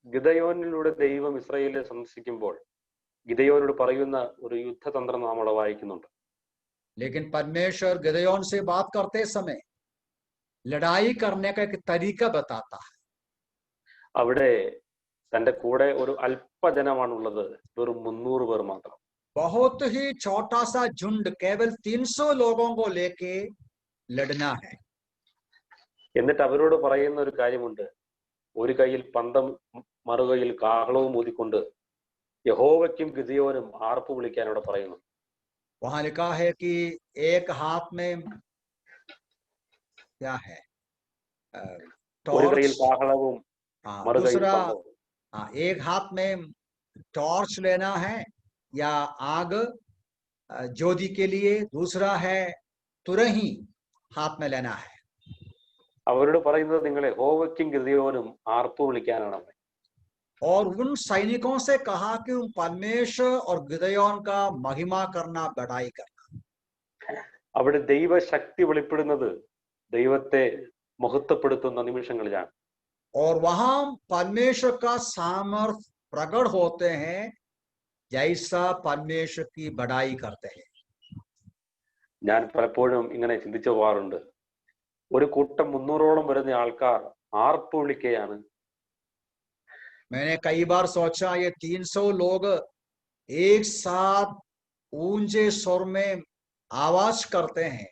ഗിദെയോനിലൂടെ ദൈവം ഇസ്രായേലിനെ സന്ദർശിക്കുമ്പോൾ ഗിദെയോനോട് പറയുന്ന ഒരു യുദ്ധതന്ത്രം നാം അവിടെ വായിക്കുന്നുണ്ട്. लेकिन परमेश्वर गिदयोन से बात करते समय लड़ाई करने का एक तरीका बताता है. അവിടെ തന്റെ കൂടെ ഒരു അല്പജനമാണുള്ളത്, വെറും 300 പേർ മാത്രം. बहुत ही छोटा सा झुंड, केवल 300 लोगों को लेके लड़ना है. എന്നിട്ട് അവരോട് പറയുന്ന ഒരു കാര്യമുണ്ട്. ഒരു കയ്യിൽ പന്തം മറുകയിൽ കാഹളവും ഊതിക്കൊണ്ട് യഹോവയ്ക്കും ഗിദെയോനും ആർപ്പ് വിളിക്കാൻ അവിടെ പറയുന്നു. वहां लिखा है कि एक हाथ में क्या है टॉर्च, दूसरा एक हाथ में टॉर्च लेना है या आग ज्योति के लिए, दूसरा है तुरही हाथ में लेना है. അവരോട് പറയുന്നത് നിങ്ങൾ യഹോവയ്ക്കും ഗിദെയോനും ആർപ്പ് വിളിക്കാനാണ്. और उन सैनिकों से कहा कि उन परमेश्वर और गिदयोन का महिमा करना, बड़ाई करना. അവിടെ ദൈവശക്തി വെളിപ്പെടുന്നത് ദൈവത്തെ മഹത്വപ്പെടുത്തുന്ന നിമിഷങ്ങളിലാണ്. और वहां परमेश्वर का सामर्थ प्रकट होते हैं जैसा परमेश्वर की बड़ाई करते हैं. ഞാൻ പലപ്പോഴും ഇങ്ങനെ ചിന്തിച്ചു പോകാറുണ്ട്. ഒരു കൂട്ടം 300ഓളം വരുന്ന ആൾക്കാർ ആർപ്പ് വിളിക്കുകയാണ്. मैंने कई बार सोचा ये 300 लोग एक साथ ऊंचे स्वर में आवाज करते हैं.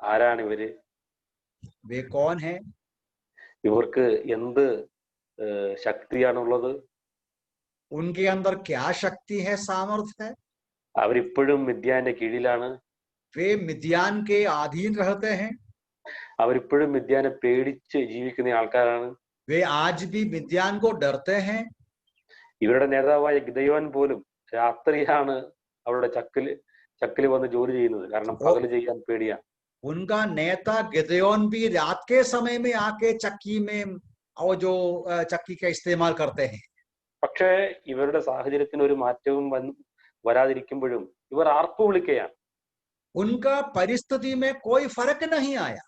ആരാണ് ഇവര്? वे कौन है? ഇവർക്ക് എന്ത് ശക്തിയാണുള്ളത്? उनके अंदर क्या शक्ति है, सामर्थ्य है? അവരിപ്പോഴും മിദ്യാന്റെ കീഴിലാണ്. वे मिद्यान के अधीन रहते हैं. അവരിപ്പോഴും മിദ്യാനെ പേടിച്ച് ജീവിക്കുന്ന ആൾക്കാരാണ്. वे आज भी मिद्यान को डरते हैं. ഇവരുടെ നേതാവായ ഗിദെയോൻ പോലും രാത്രിയാണ് അവരുടെ ചക്കില് വന്ന് ജോലി ചെയ്യുന്നത്. കാരണം പകല് ചെയ്യാൻ പേടിയാണ്. उनका नेता गिदयोन भी रात के समय में आके चक्की में और जो चक्की का इस्तेमाल करते हैं. പക്ഷേ ഇവരുടെ സാഹചര്യത്തിന് ഒരു മാറ്റവും വരാതിരിക്കുമ്പോഴും ഇവർ ആർപ്പ് വിളിക്കുകയാണ്. उनका परिस्थिति में कोई फर्क नहीं आया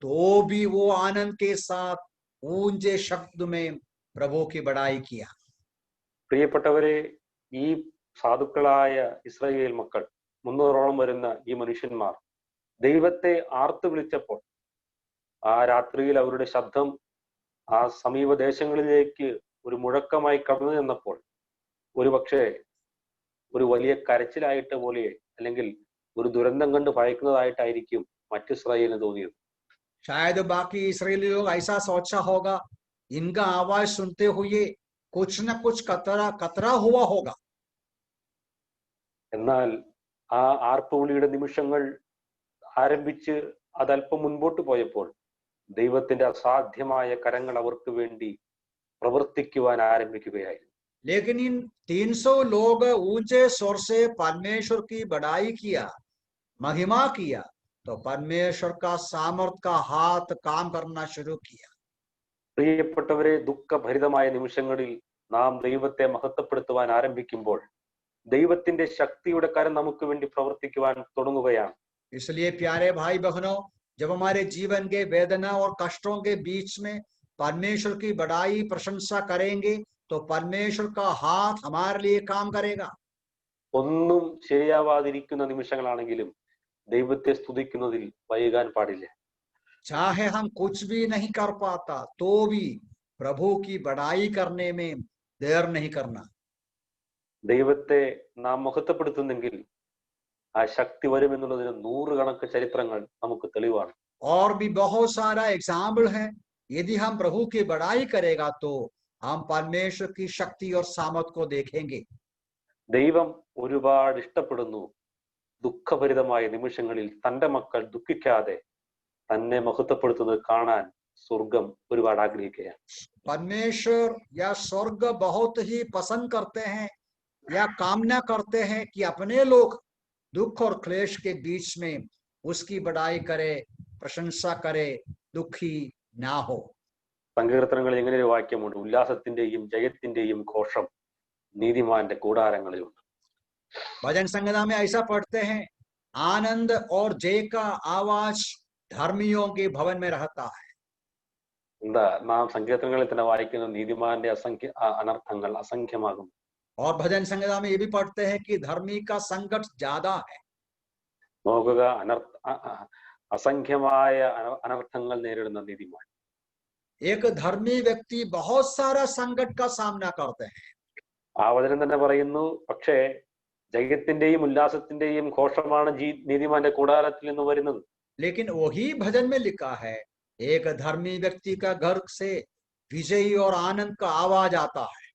तो भी वो आनंद के साथ ऊंचे शब्द में प्रभु की बड़ाई किया. പ്രിയപ്പെട്ടവരെ, ഈ സാധുക്കളായ ഇസ്രായേൽ മക്കൾ 300ഓളം വരുന്ന ഈ മനുഷ്യന്മാർ ദൈവത്തെ ആർത്തു വിളിച്ചപ്പോൾ ആ രാത്രിയിൽ അവരുടെ ശബ്ദം ആ സമീപ ദേശങ്ങളിലേക്ക് ഒരു മുഴക്കമായി കടന്നു ചെന്നപ്പോൾ ഒരുപക്ഷെ ഒരു വലിയ കരച്ചിലായിട്ട് പോലെ അല്ലെങ്കിൽ ഒരു ദുരന്തം കണ്ട് ഭയക്കുന്നതായിട്ടായിരിക്കും മറ്റു ഇസ്രായേലിന് തോന്നിയത്. शायद बाकी इस्राएली लोग ऐसा सोचा होगा इनका आवाज सुनते हुए कुछ न कुछ कतरा हुआ होगा. എന്നാൽ ആ ആർപ്പുവിളിയുടെ നിമിഷങ്ങൾ ആരംഭിച്ച് അതല്പം മുൻപോട്ട് പോയപ്പോൾ ദൈവത്തിന്റെ അസാധ്യമായ കരങ്ങൾ അവർക്ക് വേണ്ടി പ്രവർത്തിക്കുവാൻ ആരംഭിക്കുകയായിരുന്നു. लेकिन इन 300 लोग ऊंचे स्वर से परमेश्वर की बड़ाई किया, महिमा किया, तो परमेश्वर का सामर्थ का हाथ काम करना शुरू किया. പ്രിയപ്പെട്ടവരെ, ദുഃഖഭരിതമായ നിമിഷങ്ങളിൽ നാം ദൈവത്തെ മഹത്വപ്പെടുത്തുവാൻ ആരംഭിക്കുമ്പോൾ ദൈവത്തിന്റെ ശക്തിയുടെ കരം നമുക്ക് വേണ്ടി പ്രവർത്തിക്കുവാൻ തുടങ്ങുകയാണ്. इसलिए प्यारे भाई बहनों, जब हमारे जीवन के वेदना और कष्टों के बीच में परमेश्वर की बड़ाई प्रशंसा करेंगे तो परमेश्वर का हाथ हमारे लिए काम करेगा। ഒന്നും ശരിയാവാതിരിക്കുന്ന നിമിഷങ്ങളാണെങ്കിലും ദൈവത്തെ സ്തുതിക്കുന്നതിൽ വൈകാൻ പാടില്ല. चाहे हम कुछ भी नहीं कर पाता तो भी प्रभु की बड़ाई करने में देर नहीं करना। ദൈവത്തെ നാം മഹത്വപ്പെടുത്തുന്നെങ്കിൽ ആ ശക്തി വരുമെന്നുള്ളതിന് 100 കണക്ക് ചരിത്രങ്ങൾ നമുക്ക് തെളിവാണ്. और भी बहुत सारा एग्जाम्पल है। यदि हम प्रभु की बड़ाई करेगा तो हम परमेश्वर की शक्ति और सामर्थ को देखेंगे। ദൈവം ഒരുപാട് ഇഷ്ടപ്പെടുന്നു ദുഃഖഭരിതമായ നിമിഷങ്ങളിൽ തന്റെ മക്കൾ ദുഃഖിക്കാതെ തന്നെ മഹത്വപ്പെടുത്തുന്നത് കാണാൻ സ്വർഗം ഒരുപാട് ആഗ്രഹിക്കുകയാണ്. परमेश्वर या स्वर्ग बहुत ही पसंद करते हैं या कामना करते हैं कि अपने लोग दुख और क्लेश के बीच में उसकी बड़ाई करे, प्रशंसा करे, दुखी ना हो। സങ്കീർത്തനങ്ങളിൽ ഇങ്ങനെ ഒരു വാക്യമുണ്ട്, ഉല്ലാസത്തിന്റെയും ജയത്തിന്റെയും ഘോഷം നീതിമാന്റെ കൂടാരങ്ങളിലുണ്ട്. भजन संहिता में ऐसा पढ़ते हैं, आनंद और जय का आवाज धर्मियों के भवन में रहता है। എന്താ നാം സങ്കീർത്തനങ്ങളിൽ തന്നെ വായിക്കുന്ന നീതിമാന്റെ അനർത്ഥങ്ങൾ അസംഖ്യമാകും. और भजन संहिता में ये भी पढ़ते हैं कि धर्मी का संकट ज्यादा है। നോക്കുക, അസംഖ്യമായ അനർത്ഥങ്ങൾ നേരിടുന്ന നീതിമാൻ. एक धर्मी व्यक्ति बहुत सारा संकट का सामना करते हैं। ആ വചനം തന്നെ പറയുന്നു, പക്ഷേ ജയത്തിന്റെയും ഉല്ലാസത്തിന്റെയും ഘോഷമാണ് നീതിമാന്റെ കൂടാരത്തിൽ നിന്ന് വരുന്നത്. लेकिन वही भजन में लिखा है, एक धर्मी व्यक्ति का घर से विजयी और आनंद का आवाज आता है।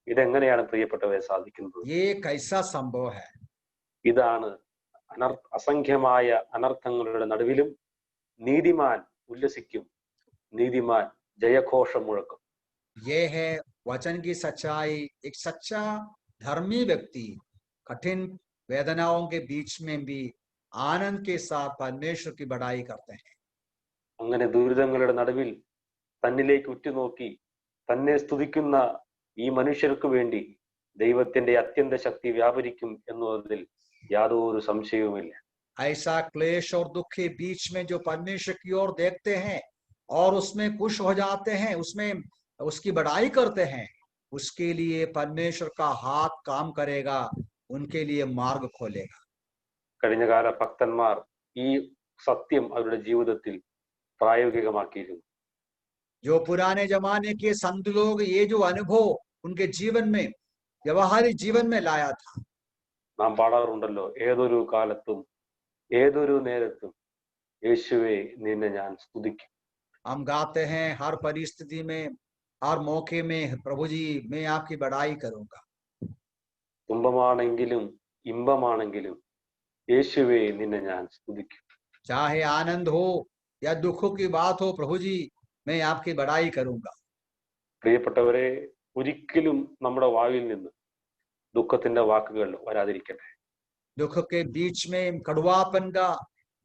ഇതെങ്ങനെയാണ് പ്രിയപ്പെട്ടവരെ സാധിക്കുന്നത്? ये कैसा संभव है? ഇതാണ് അസംഖ്യമായ അനർത്ഥങ്ങളുടെ നടുവിലും നീതിമാൻ ഉല്ലസിക്കും, നീതിമാൻ ജയഘോഷം മുഴക്കും. ये है वचन की सच्चाई। एक सच्चा धर्मी व्यक्ति कठिन वेदनाओं के बीच में भी आनंद के साथ परमेश्वर की बड़ाई करते हैं। അങ്ങനെ ദുരിതങ്ങളുടെ നടുവിൽ തന്നിലേക്ക് ഉറ്റുനോക്കി തന്നെ സ്തുതിക്കുന്ന ഈ മനുഷ്യർക്ക് വേണ്ടി ദൈവത്തിന്റെ അത്യന്ത ശക്തി വ്യാപരിക്കും എന്നതിൽ യാതൊരു സംശയവുമില്ല. ऐसा क्लेश और दुख के बीच में जो परमेश्वर की ओर देखते हैं और उसमें खुश हो जाते हैं, उसमें उसकी बड़ाई करते हैं, उसके लिए परमेश्वर का हाथ काम करेगा, उनके लिए मार्ग खोलेगा। കഴിഞ്ഞ കാല ഭക്തന്മാർ ഈ സത്യം അവരുടെ ജീവിതത്തിൽ പ്രായോഗികമാക്കിയിരുന്നു. जो पुराने जमाने के संत लोग ये जो अनुभव उनके जीवन में व्यवहारिक जीवन में लाया था। നാം പാടാറുണ്ടല്ലോ, ഏതൊരു കാലത്തും ഏതൊരു നേരത്തും യേശുവേ നിന്നെ ഞാൻ സ്തുതിക്കും. हम गाते हैं हर परिस्थिति में, हर मौके में, प्रभु जी मैं आपकी बड़ाई करूंगा। തുമ്പമാണെങ്കിലും ഇമ്പമാണെങ്കിലും യേശുവേ നിന്നെ ഞാൻ സ്തുതിക്കും. चाहे आनंद हो या दुखों की बात हो, प्रभु जी मैं आपकी बड़ाई करूंगा। പ്രിയപ്പെട്ടവരെ, ഒരിക്കലും നമ്മുടെ വായിൽ നിന്ന് ദുഃഖത്തിന്റെ വാക്കുകൾ വരാതിരിക്കട്ടെ. दुख के बीच में कड़वापन का,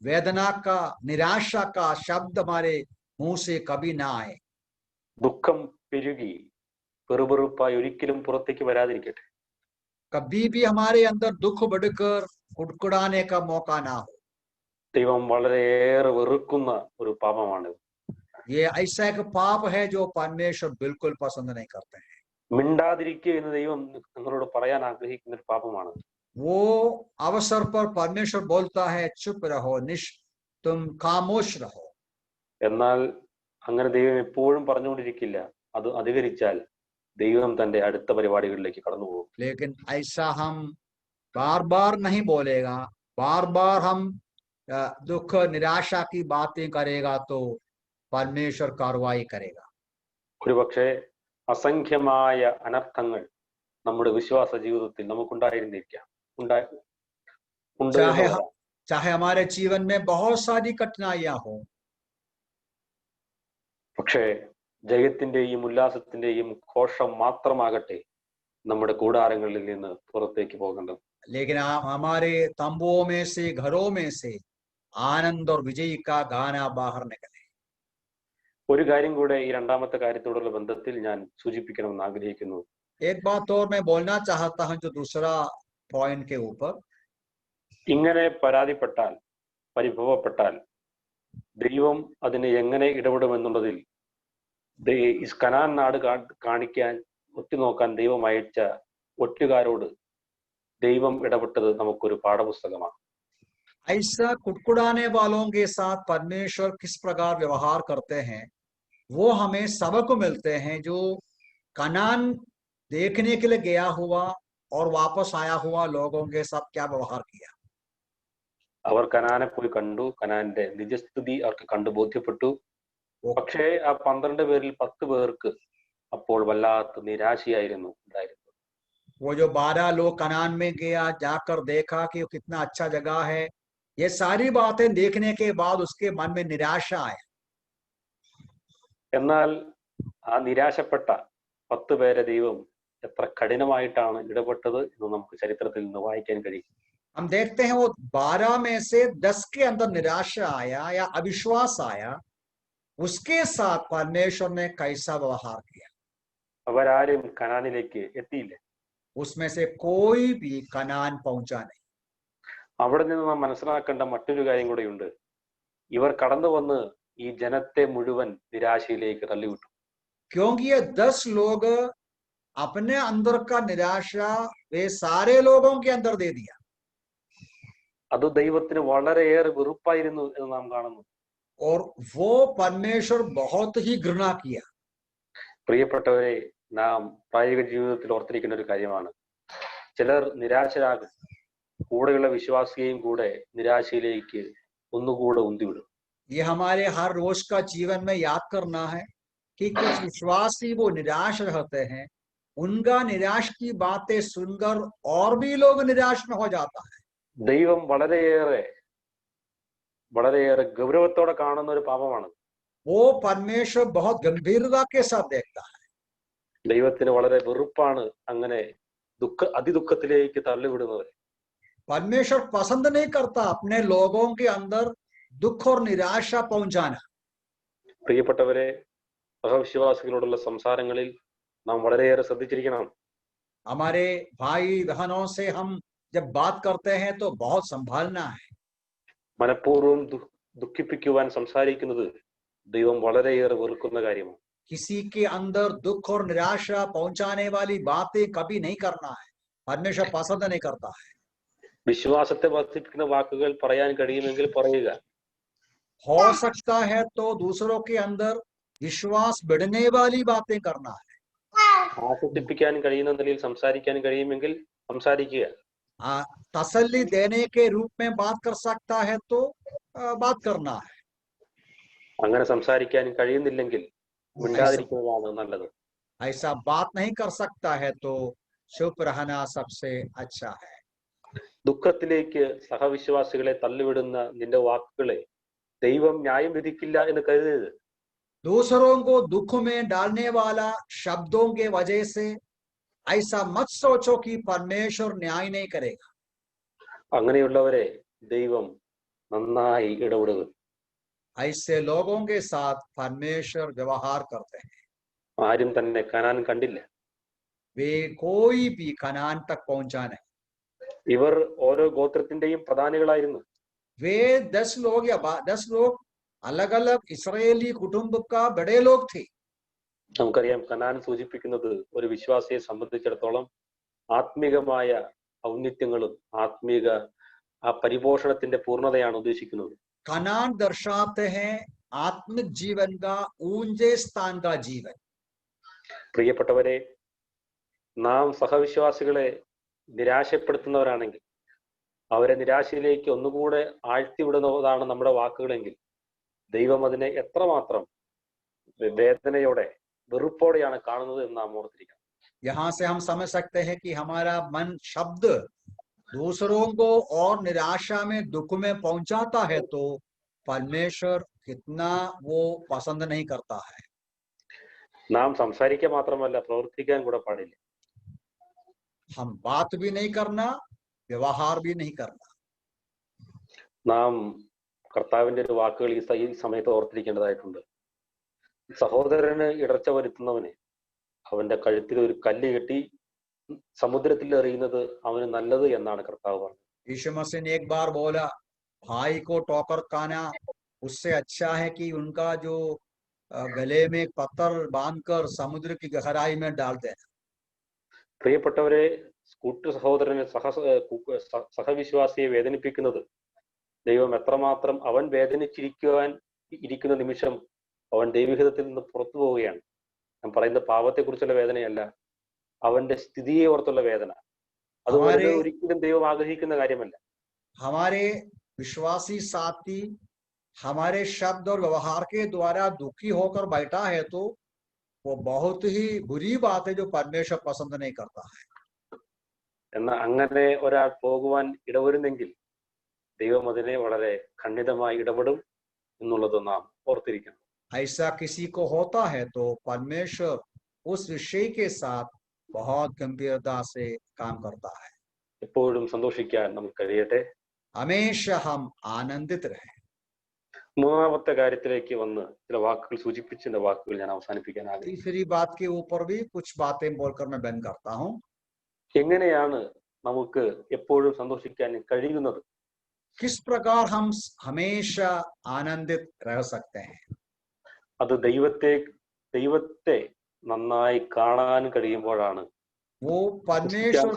वेदना का, निराशा का शब्द हमारे मुंह से कभी ना आए। ദുഃഖം പെരുകി പെറുപെറുപ്പായി ഒരിക്കലും പുറത്തേക്ക് വരാതിരിക്കട്ടെ. कभी भी हमारे अंदर दुख बढ़कर कुड़कुड़ाने का मौका ना हो। ദൈവം വളരെയേറെ വെറുക്കുന്ന ഒരു പാപമാണ്. ये ऐसा एक पाप है जो परमेश्वर बिल्कुल पसंद नहीं करते हैं। മിണ്ടാതിരിക്കുക എന്ന് ദൈവം നിങ്ങളോട് പറയാൻ ആഗ്രഹിക്കുന്ന ഒരു പാപമാണ്. वो अवसर पर परमेश्वर बोलता है चुप रहो, तुम खामोश रहो। എന്നാൽ അങ്ങനെ ദൈവം എപ്പോഴും പറഞ്ഞുകൊണ്ടിരിക്കില്ല. അത് അധികരിച്ചാൽ ദൈവം തന്റെ അടുത്ത പരിപാടികളിലേക്ക് കടന്നു പോകും. लेकिन ऐसा हम बार बार नहीं बोलेगा, बार बार हम दुख निराशा की बातें करेगा तो परमेश्वर कार्रवाई करेगा। ഒരുപക്ഷെ അസംഖ്യമായ അനർത്ഥങ്ങൾ നമ്മുടെ വിശ്വാസ ജീവിതത്തിൽ നമുക്കുണ്ടായിരുന്നിരിക്കാം. चाहे हमारे जीवन में बहुत सारी कठिनाइयां हो, പക്ഷേ ജയത്തിന്റെയും ഉല്ലാസത്തിന്റെയും ഘോഷം മാത്രമാകട്ടെ നമ്മുടെ കൂടാരങ്ങളിൽ നിന്ന് പുറത്തേക്ക് പോകേണ്ടത്. लेकिन हमारे तंबुओं में से, घरों में से आनंद और विजय का गाना बाहर निकले। ഒരു കാര്യം കൂടെ ഈ രണ്ടാമത്തെ കാര്യത്തോടുള്ള ബന്ധത്തിൽ ഞാൻ സൂചിപ്പിക്കണമെന്ന് ആഗ്രഹിക്കുന്നു. एक बात और मैं बोलना चाहता हूं जो दूसरा पॉइंट के ऊपर, ഇങ്ങനെ പരാതിപ്പെട്ടാൽ, പരിഭവപ്പെട്ടാൽ ദൈവം അതിനെ എങ്ങനെ ഇടപെടുമെന്നുള്ളതിൽ കനാൻ നാട് കാണിക്കാൻ ഒറ്റുനോക്കാൻ ദൈവം അയച്ച ഒറ്റുകാരോട് ദൈവം ഇടപെട്ടത് നമുക്കൊരു പാഠപുസ്തകമാണ്. ऐसा कुटकुटाने वालों के साथ परमेश्वर किस प्रकार व्यवहार करते हैं वो हमें सबक मिलते हैं, जो कनान देखने के लिए गया हुआ और वापस आया हुआ लोगों के साथ क्या व्यवहार किया. അവർ കനാനെ പോയി കണ്ടു, കനാന്റെ നിജസ്ഥിതി അവർക്ക് കണ്ടു ബോധ്യപ്പെട്ടു. പക്ഷേ ആ 12 പേരിൽ 10 പേർക്ക് അപ്പോൾ വല്ലാത്ത നിരാശയായിരുന്നു ഉണ്ടായിരുന്നത്. वो जो 12 लोग कनान में गया, जाकर देखा कि वो कितना अच्छा जगह है, ये सारी बातें देखने के बाद उसके मन में निराशा आया. എന്നാൽ ആ നിരാശപ്പെട്ട 10 പേരെ ദൈവം എത്ര കഠിനമായിട്ടാണ് ഇടപെട്ടത് എന്ന് നമുക്ക് ചരിത്രത്തിൽ നിന്ന് വായിക്കാൻ കഴിയും. हम देखते हैं वो 12 में से 10 के अंदर निराशा आया या अविश्वास आया, उसके साथ परमेश्वर ने कैसा व्यवहार किया. അവരാരും കനാനിലേക്ക് എത്തിയില്ല. उसमें से कोई भी कनान पहुंचा नहीं. അവിടെ നിന്ന് നാം മനസ്സിലാക്കേണ്ട മറ്റൊരു കാര്യം കൂടെയുണ്ട്. ഇവർ കടന്നു വന്ന് ഈ ജനത്തെ മുഴുവൻ നിരാശയിലേക്ക് തള്ളിവിട്ടു. क्योंकि ये 10 लोग अपने अंदर का निराशा वे सारे लोगों के अंदर दे दिया. അത് ദൈവത്തിന് വളരെയേറെ വെറുപ്പായിരുന്നു എന്ന് നാം കാണുന്നു. और वो परमेश्वर बहुत ही घृणा किया. പ്രിയപ്പെട്ടവരെ, നാം പ്രായോഗിക ജീവിതത്തിൽ ഓർത്തിരിക്കുന്ന ഒരു കാര്യമാണ്, ചിലർ നിരാശരാകും, കൂടെയുള്ള വിശ്വാസിയെയും കൂടെ നിരാശയിലേക്ക് ഒന്നുകൂടെ ഉന്തിവിടും. ये हमारे हर रोज का जीवन में याद करना है कि कुछ विश्वासी वो निराश रहते हैं, उनका निराश की बातें सुनकर और भी लोग निराश में हो जाता है. ദൈവം വളരെയേറെ ഗൗരവത്തോടെ കാണുന്ന ഒരു പാപമാണ്. वो परमेश्वर बहुत गंभीरता के साथ देखता है. ദൈവത്തിന് വളരെ വെറുപ്പാണ് അങ്ങനെ അതിദുഃഖത്തിലേക്ക് തള്ളിവിടുന്നത്. परमेश्वर पसंद नहीं करता अपने लोगों के अंदर दुख और निराशा पहुंचाना. പ്രിയപ്പെട്ടവരെ, സഹവിശ്വാസികളോടുള്ള സംസാരങ്ങളിൽ നാം വളരെയേറെ ശ്രദ്ധിച്ചിരിക്കണം. हमारे भाई बहनों से हम जब बात करते हैं तो बहुत संभालना है. മനഃപൂർവ്വം ദുഃഖിപ്പിക്കുവാൻ സംസാരിക്കുന്നത് ദൈവം വളരെയേറെ വെറുക്കുന്ന കാര്യമാണ്. किसी के अंदर दुख और निराशा पहुंचाने वाली बातें कभी नहीं करना है. परमेश्वर पसंद नहीं करता है. വിശ്വാസത്തെ വർദ്ധിപ്പിക്കുന്ന വാക്കുകൾ പറയാൻ കഴിയുമെങ്കിൽ പറയുക. हो सकता है तो दूसरों के अंदर विश्वास बढ़ने वाली बातें करना है. ആശ്വസിപ്പിക്കാൻ കഴിയുന്ന നിലയിൽ സംസാരിക്കാൻ കഴിയുമെങ്കിൽ സംസാരിക്കുക. तसल्ली देने के रूप में बात कर सकता है तो बात करना है. അങ്ങനെ സംസാരിക്കാൻ കഴിയുന്നില്ലെങ്കിൽ മിണ്ടാതിരിക്കുന്നതാണ് നല്ലത്. ऐसा बात नहीं कर सकता है तो चुप रहना सबसे अच्छा है. ദുഃഖത്തിലേക്ക് സഹവിശ്വാസികളെ തള്ളിവിടുന്ന നിന്റെ വാക്കുകളെ ദൈവം ന്യായം വിധിക്കില്ല എന്ന് കരുതരുത്. दूसरों को दुख में डालने वाला शब्दों के वजह से ऐसा मत सोचो कि परमेश्वर न्याय नहीं करेगा. അങ്ങനെയുള്ളവരെ ദൈവം നന്നായി ഇടപെടും. ऐसे लोगों के साथ परमेश्वर व्यवहार करते हैं. ആരും തന്നെ കനാൻ കണ്ടില്ല. वे कोई भी कनान तक पहुंचा नहीं. ഇവർ ഓരോ ഗോത്രത്തിന്റെയും പ്രധാനികളായിരുന്നു. वे 10 लोग या 10 लोग अलग अलग इस्राएली कुटुंब का बड़े लोग थे. നമുക്കറിയാം, കനാൻ സൂചിപ്പിക്കുന്നത് ഒരു വിശ്വാസിയെ സംബന്ധിച്ചിടത്തോളം ആത്മീകമായ ഔന്നിത്യങ്ങളും ആത്മീക ആ പരിപോഷണത്തിന്റെ പൂർണ്ണതയാണ് ഉദ്ദേശിക്കുന്നത്. कनान दर्शाते हैं आत्मिक जीवन का ऊंचे स्थान का जीवन. പ്രിയപ്പെട്ടവരെ, നാം സഹവിശ്വാസികളെ നിരാശപ്പെടുത്തുന്നവരാണെങ്കിൽ, അവരെ നിരാശയിലേക്ക് ഒന്നുകൂടെ ആഴ്ത്തിവിടുന്നതാണ് നമ്മുടെ വാക്കുകളെങ്കിൽ, ദൈവം അതിനെ എത്രമാത്രം വേദനയോടെ വെറുപ്പോടെയാണ് കാണുന്നത് എന്ന് നാം ഓർത്തിരിക്കണം. यहाँ से हम समझ सकते हैं कि हमारा मन शब्द दूसरों को और निराशा में दुख में पहुंचाता है तो परमेश्वर कितना वो पसंद नहीं करता है. നാം സംസാരിക്കാൻ മാത്രമല്ല, പ്രവർത്തിക്കാൻ കൂടെ പാടില്ല. हम बात भी नहीं करना, व्यवहार भी नहीं करना. നാം കർത്താവിന്റെ ഒരു വാക്കുകൾ ഈ സമയത്ത് ഓർത്തിരിക്കേണ്ടതായിട്ടുണ്ട്. സഹോദരന് ഇടർച്ച വരുത്തുന്നവന് അവന്റെ കഴുത്തിൽ ഒരു കല്ല് കെട്ടി സമുദ്രത്തിൽ എറിയുന്നത് അവന് നല്ലത് എന്നാണ് കർത്താവ് പറഞ്ഞത്. यीशु मसीह ने एक बार बोला, भाई को ठोकर खाना उससे अच्छा है कि उनका जो गले में एक पत्थर बांधकर समुद्र की गहराई में डाल देना। പ്രിയപ്പെട്ടവരെ, കൂട്ടു സഹോദരനെ സഹവിശ്വാസിയെ വേദനിപ്പിക്കുന്നത് ദൈവം എത്രമാത്രം അവൻ വേദനിച്ചിരിക്കുവാൻ ഇരിക്കുന്ന നിമിഷം അവൻ ദൈവഹിതത്തിൽ നിന്ന് പുറത്തു പോവുകയാണ്. ഞാൻ പറയുന്നത് പാപത്തെക്കുറിച്ചുള്ള വേദനയല്ല, അവന്റെ സ്ഥിതിയെ ഓർത്തുള്ള വേദന. അത് വരുന്നത് ഒരിക്കലും ദൈവം ആഗ്രഹിക്കുന്ന കാര്യമല്ല. हमारे विश्वासी साथी हमारे शब्द और व्यवहार के द्वारा दुखी होकर बैठा है तो वो बहुत ही बुरी बात है जो परमेश्वर पसंद नहीं करता है. എന്നാൽ അങ്ങനെ ഒരാൾ പോകുവാൻ ഇടവരുന്നെങ്കിൽ ദൈവം അതിനെ വളരെ ഖണ്ഡിതമായി ഇടപെടും എന്നുള്ളത് നാം ഓർത്തിരിക്കണം. ऐसा किसी को होता है तो परमेश्वर उस विषय के साथ बहुत गंभीरता से काम करता है. എപ്പോഴും സന്തോഷിക്കാൻ നമുക്ക് കഴിയട്ടെ. हमेशा हम आनंदित रहे. മൂന്നാമത്തെ കാര്യത്തിലേക്ക് വന്ന് ചില വാക്കുകൾ സൂചിപ്പിച്ച വാക്കുകൾ ഞാൻ അവസാനിപ്പിക്കാൻ ആഗ്രഹിക്കുന്നു. तीसरी बात के ऊपर भी कुछ बातें बोलकर मैं बंद करता हूँ. എങ്ങനെയാണ് നമുക്ക് എപ്പോഴും സന്തോഷിക്കാൻ കഴിയുന്നത്? किस प्रकार हम हमेशा आनंदित रह सकते हैं? അത് ദൈവത്തെ നന്നായി കാണാൻ കഴിയുമ്പോഴാണ്. वो परमेश्वर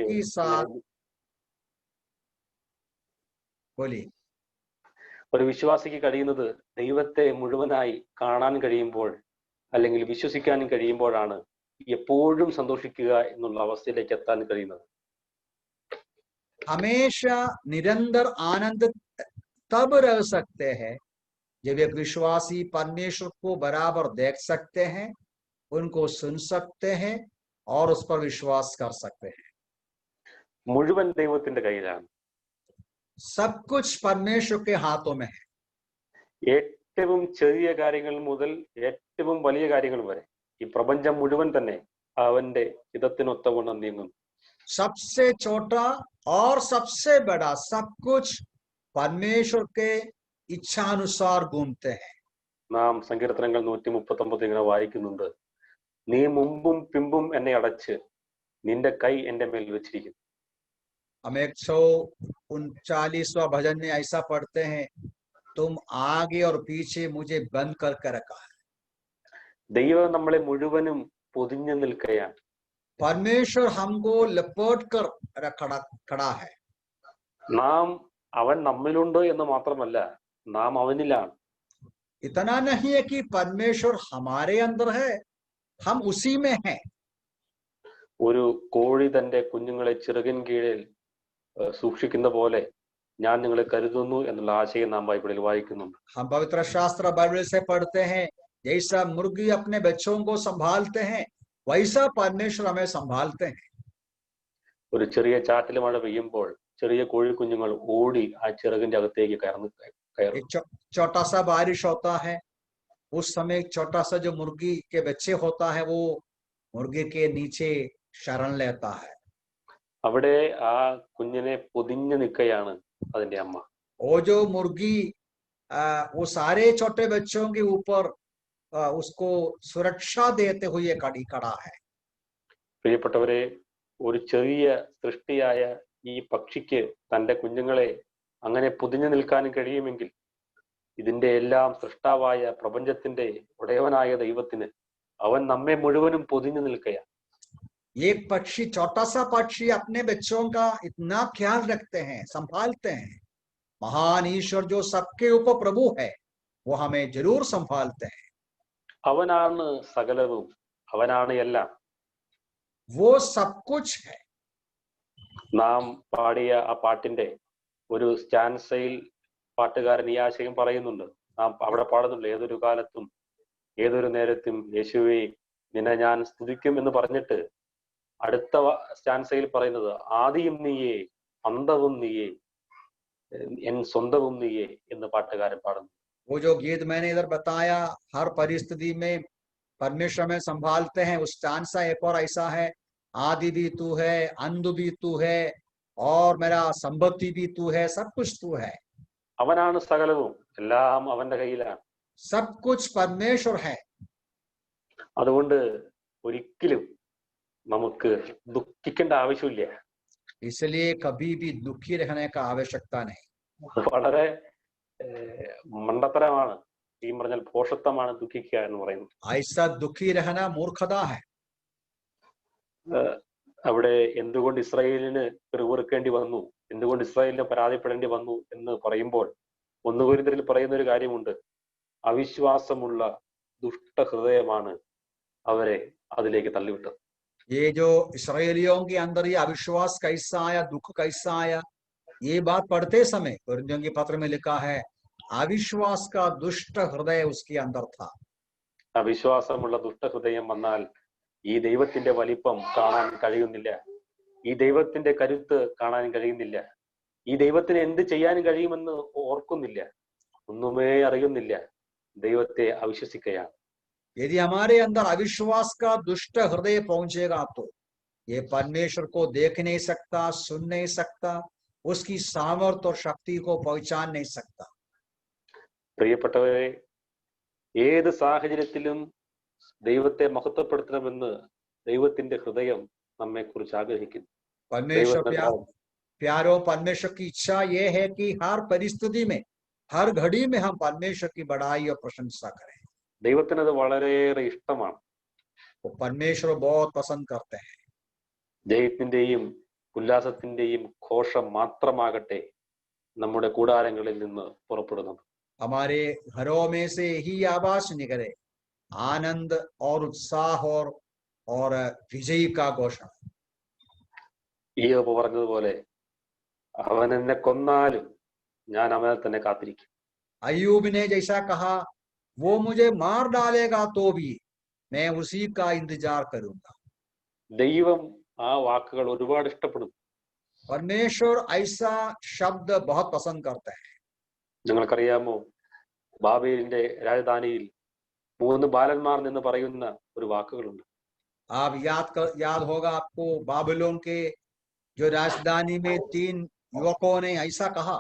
के साथ बोलिए. ഒരു വിശ്വാസിക്ക് കഴിയുന്നത് ദൈവത്തെ മുഴുവനായി കാണാൻ കഴിയുമ്പോൾ അല്ലെങ്കിൽ വിശ്വസിക്കാൻ കഴിയുമ്പോഴാണ് എപ്പോഴും സന്തോഷിക്കുക എന്നുള്ള അവസ്ഥയിലേക്ക് എത്താൻ കഴിയുന്നത്. हमेशा निरंतर आनंदित तब रह सकते हैं जब एक विश्वासी परमेश्वर को बराबर देख सकते हैं, उनको सुन सकते हैं और उस पर विश्वास कर सकते हैं. മുഴുവൻ ദൈവത്തിന്റെ കയ്യിലാണ്. सब कुछ परमेश्वर के हाथों में है. ഏറ്റവും ചെറിയ കാര്യങ്ങൾ മുതൽ ഏറ്റവും വലിയ കാര്യങ്ങൾ വരെ ഈ പ്രപഞ്ചം മുഴുവൻ തന്നെ അവന്റെ ഹിതത്തിനൊത്തവണ്ണം നീങ്ങുന്നു. सबसे छोटा और सबसे बड़ा सब कुछ परमेश्वर के इच्छानुसार घूमते हैं. നാം സങ്കീർത്തനങ്ങൾ 139 ഇങ്ങനെ വായിക്കുന്നുണ്ട്, നീ മുമ്പും പിമ്പും എന്നെ അടച്ച് നിന്റെ കൈ എന്റെ മേൽ വെച്ചിരിക്കുന്നു. हम 139वां भजन में ऐसा पढ़ते हैं, तुम आगे और पीछे मुझे बंद करके रखा है. ദൈവം നമ്മളെ മുഴുവനും പൊതിഞ്ഞു നിൽക്കുകയാണ്. परमेश्वर हमको लपेट कर खड़ा है. നാം അവൻ നമ്മിലുണ്ട് എന്ന് മാത്രമല്ല, നാം അവനിലാണ്. इतना नहीं है कि परमेश्वर हमारे अंदर है, हम उसी में हैं. ഒരു കോഴി തന്റെ കുഞ്ഞുങ്ങളെ ചിറകിൻ കീഴിൽ സൂക്ഷിക്കുന്ന പോലെ ഞാൻ നിങ്ങളെ കരുതുന്നു എന്നുള്ള ആശയം നാം ബൈബിളിൽ വായിക്കുന്നുണ്ട്. हम पवित्र शास्त्र बाइबल से पढ़ते हैं, जैसा मुर्गी अपने बच्चों को संभालते हैं वैसा परमेश्वर हमें संभालते हैं. ഒരു ചെറിയ ചാറ്റൽ മഴ പെയ്യുമ്പോൾ ചെറിയ കോഴി കുഞ്ഞുങ്ങൾ ഓടി ആ ചിറകിന്റെ അകത്തേക്ക് കയറും. छोटा सा बारिश होता है, उस समय छोटा सा जो मुर्गी के बच्चे होता है वो मुर्गी के नीचे शरण लेता है. അവിടെ ആ കുഞ്ഞിനെ പൊതിഞ്ഞു നിൽക്കുകയാണ് അതിന്റെ അമ്മ. वो जो मुर्गी वो सारे छोटे बच्चों के ऊपर उसको सुरक्षा देते हुए खड़ा है. പ്രിയപ്പെട്ടവരെ, ഒരു ചെറിയ സൃഷ്ടിയായ ഈ പക്ഷിക്ക് തന്റെ കുഞ്ഞുങ്ങളെ അങ്ങനെ പൊതിഞ്ഞു നിൽക്കാൻ കഴിയുമെങ്കിൽ ഇതിന്റെ എല്ലാം സൃഷ്ടാവായ പ്രപഞ്ചത്തിന്റെ ഉടയവനായ ദൈവത്തിന് അവൻ നമ്മെ മുഴുവനും പൊതിഞ്ഞു നിൽക്കുകയാണ്. एक पक्षी, छोटा सा पक्षी अपने बच्चों का इतना ख्याल रखते हैं, संभालते हैं. महान ईश्वर जो सबके ऊपर प्रभु है वो हमें जरूर संभालते हैं. അവനാണ് സകലവും, അവനാണ് എല്ലാം. वो सब कुछ है. നാം പാടിയ ആ പാട്ടിന്റെ ഒരു സ്റ്റാൻസയിൽ പാട്ടുകാരൻ ഈ ആശയം പറയുന്നുണ്ട്. നാം അവിടെ പാടുന്നുണ്ട്, ഏതൊരു കാലത്തും ഏതൊരു നേരത്തും യേശുവേ നിന്നെ ഞാൻ സ്തുതിക്കും എന്ന് പറഞ്ഞിട്ട് അടുത്ത സ്റ്റാൻസയിൽ പറയുന്നത്, ആദിയും നീയേ അന്തവും നീയേ എൻ സ്വന്തവും നീയേ എന്ന് പാട്ടുകാരൻ പാടുന്നു. वो जो गीत मैंने इधर बताया, हर परिस्थिति में परमेश्वर में संभालते हैं. उस स्टांसा एक और ऐसा है, आदि भी तू है, अंत भी तू है और मेरा संपत्ति भी तू है, सब कुछ तू है. അവനാണ് സകലവും, എല്ലാം അവന്റെ കയ്യിലാണ്. सब कुछ परमेश्वर है. അതുകൊണ്ട് ഒരിക്കലും നമുക്ക് ദുഃഖിക്കേണ്ട ആവശ്യമില്ല. इसलिए कभी भी दुखी रहने का आवश्यकता नहीं. വളരെ മണ്ടത്തരമാണ്, ഈ പറഞ്ഞാൽ ഭോഷത്വമാണ് ദുഃഖിക്കുക എന്ന് പറയുന്നത്. ऐसा दुखी रहना मूर्खता है। അവിടെ എന്തുകൊണ്ട് ഇസ്രായേലിന് പിറുപിറുക്കേണ്ടി വന്നു, എന്തുകൊണ്ട് ഇസ്രായേലിന് പരാതിപ്പെടേണ്ടി വന്നു എന്ന് പറയുമ്പോൾ 1 കൊരിന്ത്യരിൽ പറയുന്ന ഒരു കാര്യമുണ്ട്. അവിശ്വാസമുള്ള ദുഷ്ടഹൃദയമാണ് അവരെ അതിലേക്ക് തള്ളിവിട്ടത്. ये जो इसराइलियों के अंदर ये अविश्वास कैसा आया, दुख कैसा आया, ये बात पढ़ते समय कोरिन्थियों के पत्र में लिखा है, अविश्वास का दुष्ट हृदय उसके अंदर था। അവിശ്വാസമുള്ള ദുഷ്ടഹൃദയം വന്നാൽ ഈ ദൈവത്തിന്റെ വലിപ്പം കാണാൻ കഴിയുന്നില്ല, ഈ ദൈവത്തിന്റെ കരുത്ത് കാണാൻ കഴിയുന്നില്ല, ഈ ദൈവത്തിന് എന്ത് ചെയ്യാൻ കഴിയുമെന്ന് ഓർക്കുന്നില്ല, ഒന്നുമേ അറിയുന്നില്ല, ദൈവത്തെ അവിശ്വസിക്കുകയാണ്. यदि हमारे अंदर अविश्वास का दुष्ट हृदय पहुंचेगा तो ये परमेश्वर को देख नहीं सकता, सुन नहीं सकता, उसकी सामर्थ्य और शक्ति को पहचान नहीं सकता। പ്രിയപ്പെട്ടവരെ, ഏത് സാഹചര്യത്തിലും ദൈവത്തെ മഹത്വപ്പെടുത്തണമെന്ന് ദൈവത്തിന്റെ ഹൃദയം നമ്മെ കുറിച്ച് ആഗ്രഹിക്കുന്നു. प्यारो, परमेश्वर की इच्छा ये है कि हर परिस्थिति में, हर घड़ी में हम परमेश्वर की बड़ाई और प्रशंसा करें। ദൈവത്തിന് അത് വളരെയേറെ ഇഷ്ടമാണ്. वो परमेश्वर बहुत पसंद करते हैं। ജയത്തിന്റെയും ഉല്ലാസത്തിന്റെയും ഘോഷം മാത്രമാകട്ടെ നമ്മുടെ കൂടാരങ്ങളിൽ നിന്ന് പുറപ്പെടുന്നത്. हमारे घरों में से ही आवाज निकले आनंद और उत्साह और विजयी का घोषणा। ഇയ്യോബ് പറഞ്ഞതുപോലെ, അവൻ എന്നെ കൊന്നാലും ഞാൻ അവനെ തന്നെ കാത്തിരിക്കും. अय्यूब ने जैसा कहा, वो मुझे मार डालेगा तो भी मैं उसी का इंतजार करूंगा। ദൈവം ആ വാക്കുകൾ ഒരുപാട് ഇഷ്ടപ്പെടുന്നു. परमेश्वर ऐसा शब्द बहुत पसंद करते हैं। നിങ്ങൾക്കറിയാമോ, ബാബേലിന്റെ രാജധാനിയിൽ 3 ബാലന്മാർ നിന്ന് പറയുന്ന ഒരു വാക്കുകളുണ്ട്. आप याद होगा आपको, बाबिलोन के जो राजधानी में 3 युवकों ने ऐसा कहा।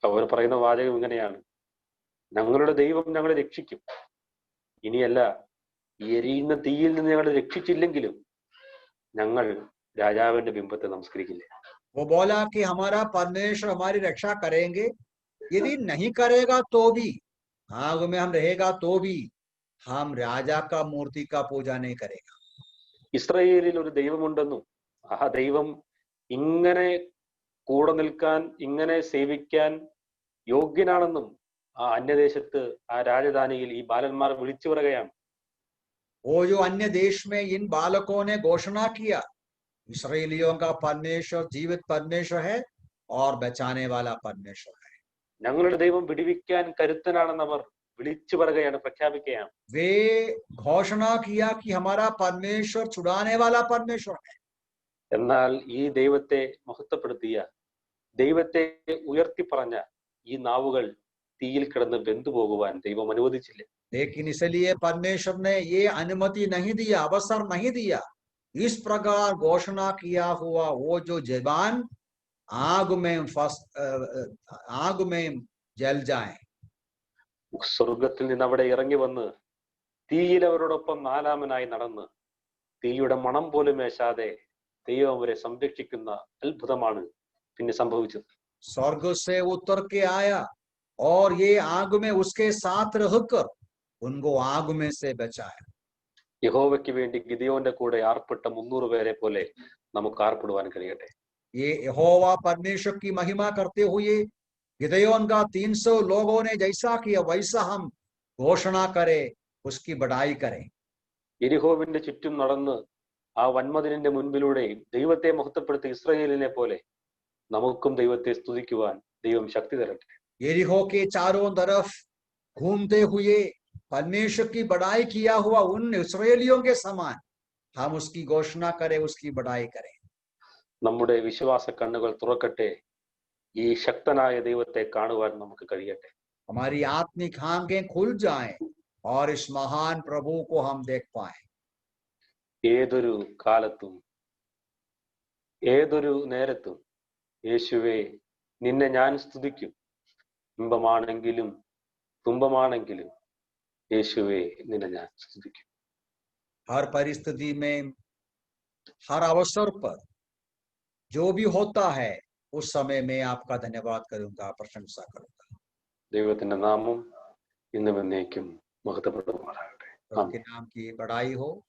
അവർ പറയുന്ന വാചകം ഇങ്ങനെയാണ്: ഞങ്ങളുടെ ദൈവം ഞങ്ങളെ രക്ഷിക്കും, ഇനിയല്ല ഈ എരിയുന്ന തീയിൽ നിന്ന് ഞങ്ങളെ രക്ഷിച്ചില്ലെങ്കിലും ഞങ്ങൾ രാജാവിന്റെ ബിംബത്തെ നമസ്കരിക്കില്ല. वो बोला कि हमारा परमेश्वर हमारी रक्षा करेंगे, यदि नहीं करेगा तो भी, आग में हम रहेगा तो भी हम राजा का मूर्ति का पूजा नहीं करेगा। ഇസ്രായേലിൽ ഒരു ദൈവമുണ്ടെന്നും ആ ദൈവം ഇങ്ങനെ കൂടെ നിൽക്കാൻ, ഇങ്ങനെ സേവിക്കാൻ യോഗ്യനാണെന്നും ആ അന്യദേശത്ത്, ആ രാജധാനിയിൽ ഈ ബാലന്മാർ വിളിച്ചു പറയുകയാണ്. वो जो अन्य देश में इन बालकों ने घोषणा किया, इस्राएलियों का परमेश्वर जीवित परमेश्वर है और बचाने वाला परमेश्वर है। ഞങ്ങളുടെ ദൈവം വിടുവിക്കാൻ കരുത്തനാണെന്ന് അവർ വിളിച്ചു പറയുകയാണ്, പ്രഖ്യാപിക്കുകയാണ്. वे घोषणा किया कि हमारा परमेश्वर छुड़ाने वाला परमेश्वर है। എന്നാൽ ഈ ദൈവത്തെ മഹത്വപ്പെടുത്തിയ, ദൈവത്തെ ഉയർത്തി പറഞ്ഞ ഈ നാവുകൾ തീയിൽ കിടന്ന് വെന്തുപോകുവാൻ ദൈവം അനുവദിച്ചില്ല. लेकिन इसलिए परमेश्वर ने ये अनुमति नहीं दिया, अवसर नहीं दिया, इस प्रकार घोषणा किया हुआ वो जो जवान आग में जल जाए। സ്വർഗത്തിൽ നിന്ന് അവിടെ ഇറങ്ങി വന്ന് തീയിൽ അവരോടൊപ്പം 4-മനായി നടന്ന് തീയുടെ മണം പോലും ഏശാതെ ദൈവം അവരെ സംരക്ഷിക്കുന്ന അത്ഭുതമാണ് പിന്നെ സംഭവിച്ചത്. स्वर्ग से उतर के आया और ये आग में उसके साथ रहकर उनको आग में से बचाया। യഹോവയ്ക്ക് വേണ്ടി ഗിദെയോന്റെ കൂടെ ആർപ്പെട്ട 300 പേരെ പോലെ നമുക്ക് ആർപ്പെടുവാൻ കഴിയട്ടെ. ये यहोवा परमेश्वर की महिमा करते हुए गिदयोन का 300 लोगों ने जैसा किया वैसा हम घोषणा करें, उसकी बढ़ाई करें। യെരിഹോവിന്റെ ചുറ്റും നടന്ന് ആ വൻമതിലിന്റെ മുൻപിലൂടെ ദൈവത്തെ മഹത്വപ്പെടുത്തി ഇസ്രായേലിനെ പോലെ നമുക്കും ദൈവത്തെ സ്തുതിക്കുവാൻ ദൈവം ശക്തി തരട്ടെ. यरीहो के चारों तरफ घूमते हुए परमेश्वर की बढ़ाई किया हुआ उन इस्राएलियों के समान हम उसकी घोषणा करें, उसकी बढ़ाई करें। നമ്മുടെ വിശ്വാസ കണ്ണുകൾ തുറക്കട്ടെ, ഈ ശക്തനായ ദൈവത്തെ കാണുവാൻ നമുക്ക് കഴിയട്ടെ. हमारी आत्मिक आंखें खुल जाएं और इस महान प्रभु को हम देख पाए। ഏതൊരു കാലത്തും ഏതൊരു നേരത്തും യേശുവേ നിന്നെ ഞാൻ സ്തുതിക്കും, ഇമ്പമാണെങ്കിലും തുമ്പമാണെങ്കിലും യേശുവേ നിന്നെ ഞാൻ സ്തുതിക്കും. हर परिस्थिति में, हर अवसर पर जो भी होता है उस समय मैं आपका धन्यवाद करूंगा, प्रशंसा करूंगा। ദൈവത്തിന്റെ നാമം ഇന്നും എന്നേക്കും മഹത്വപ്പെടുമാറാകട്ടെ. प्रभु के नाम की बड़ाई हो।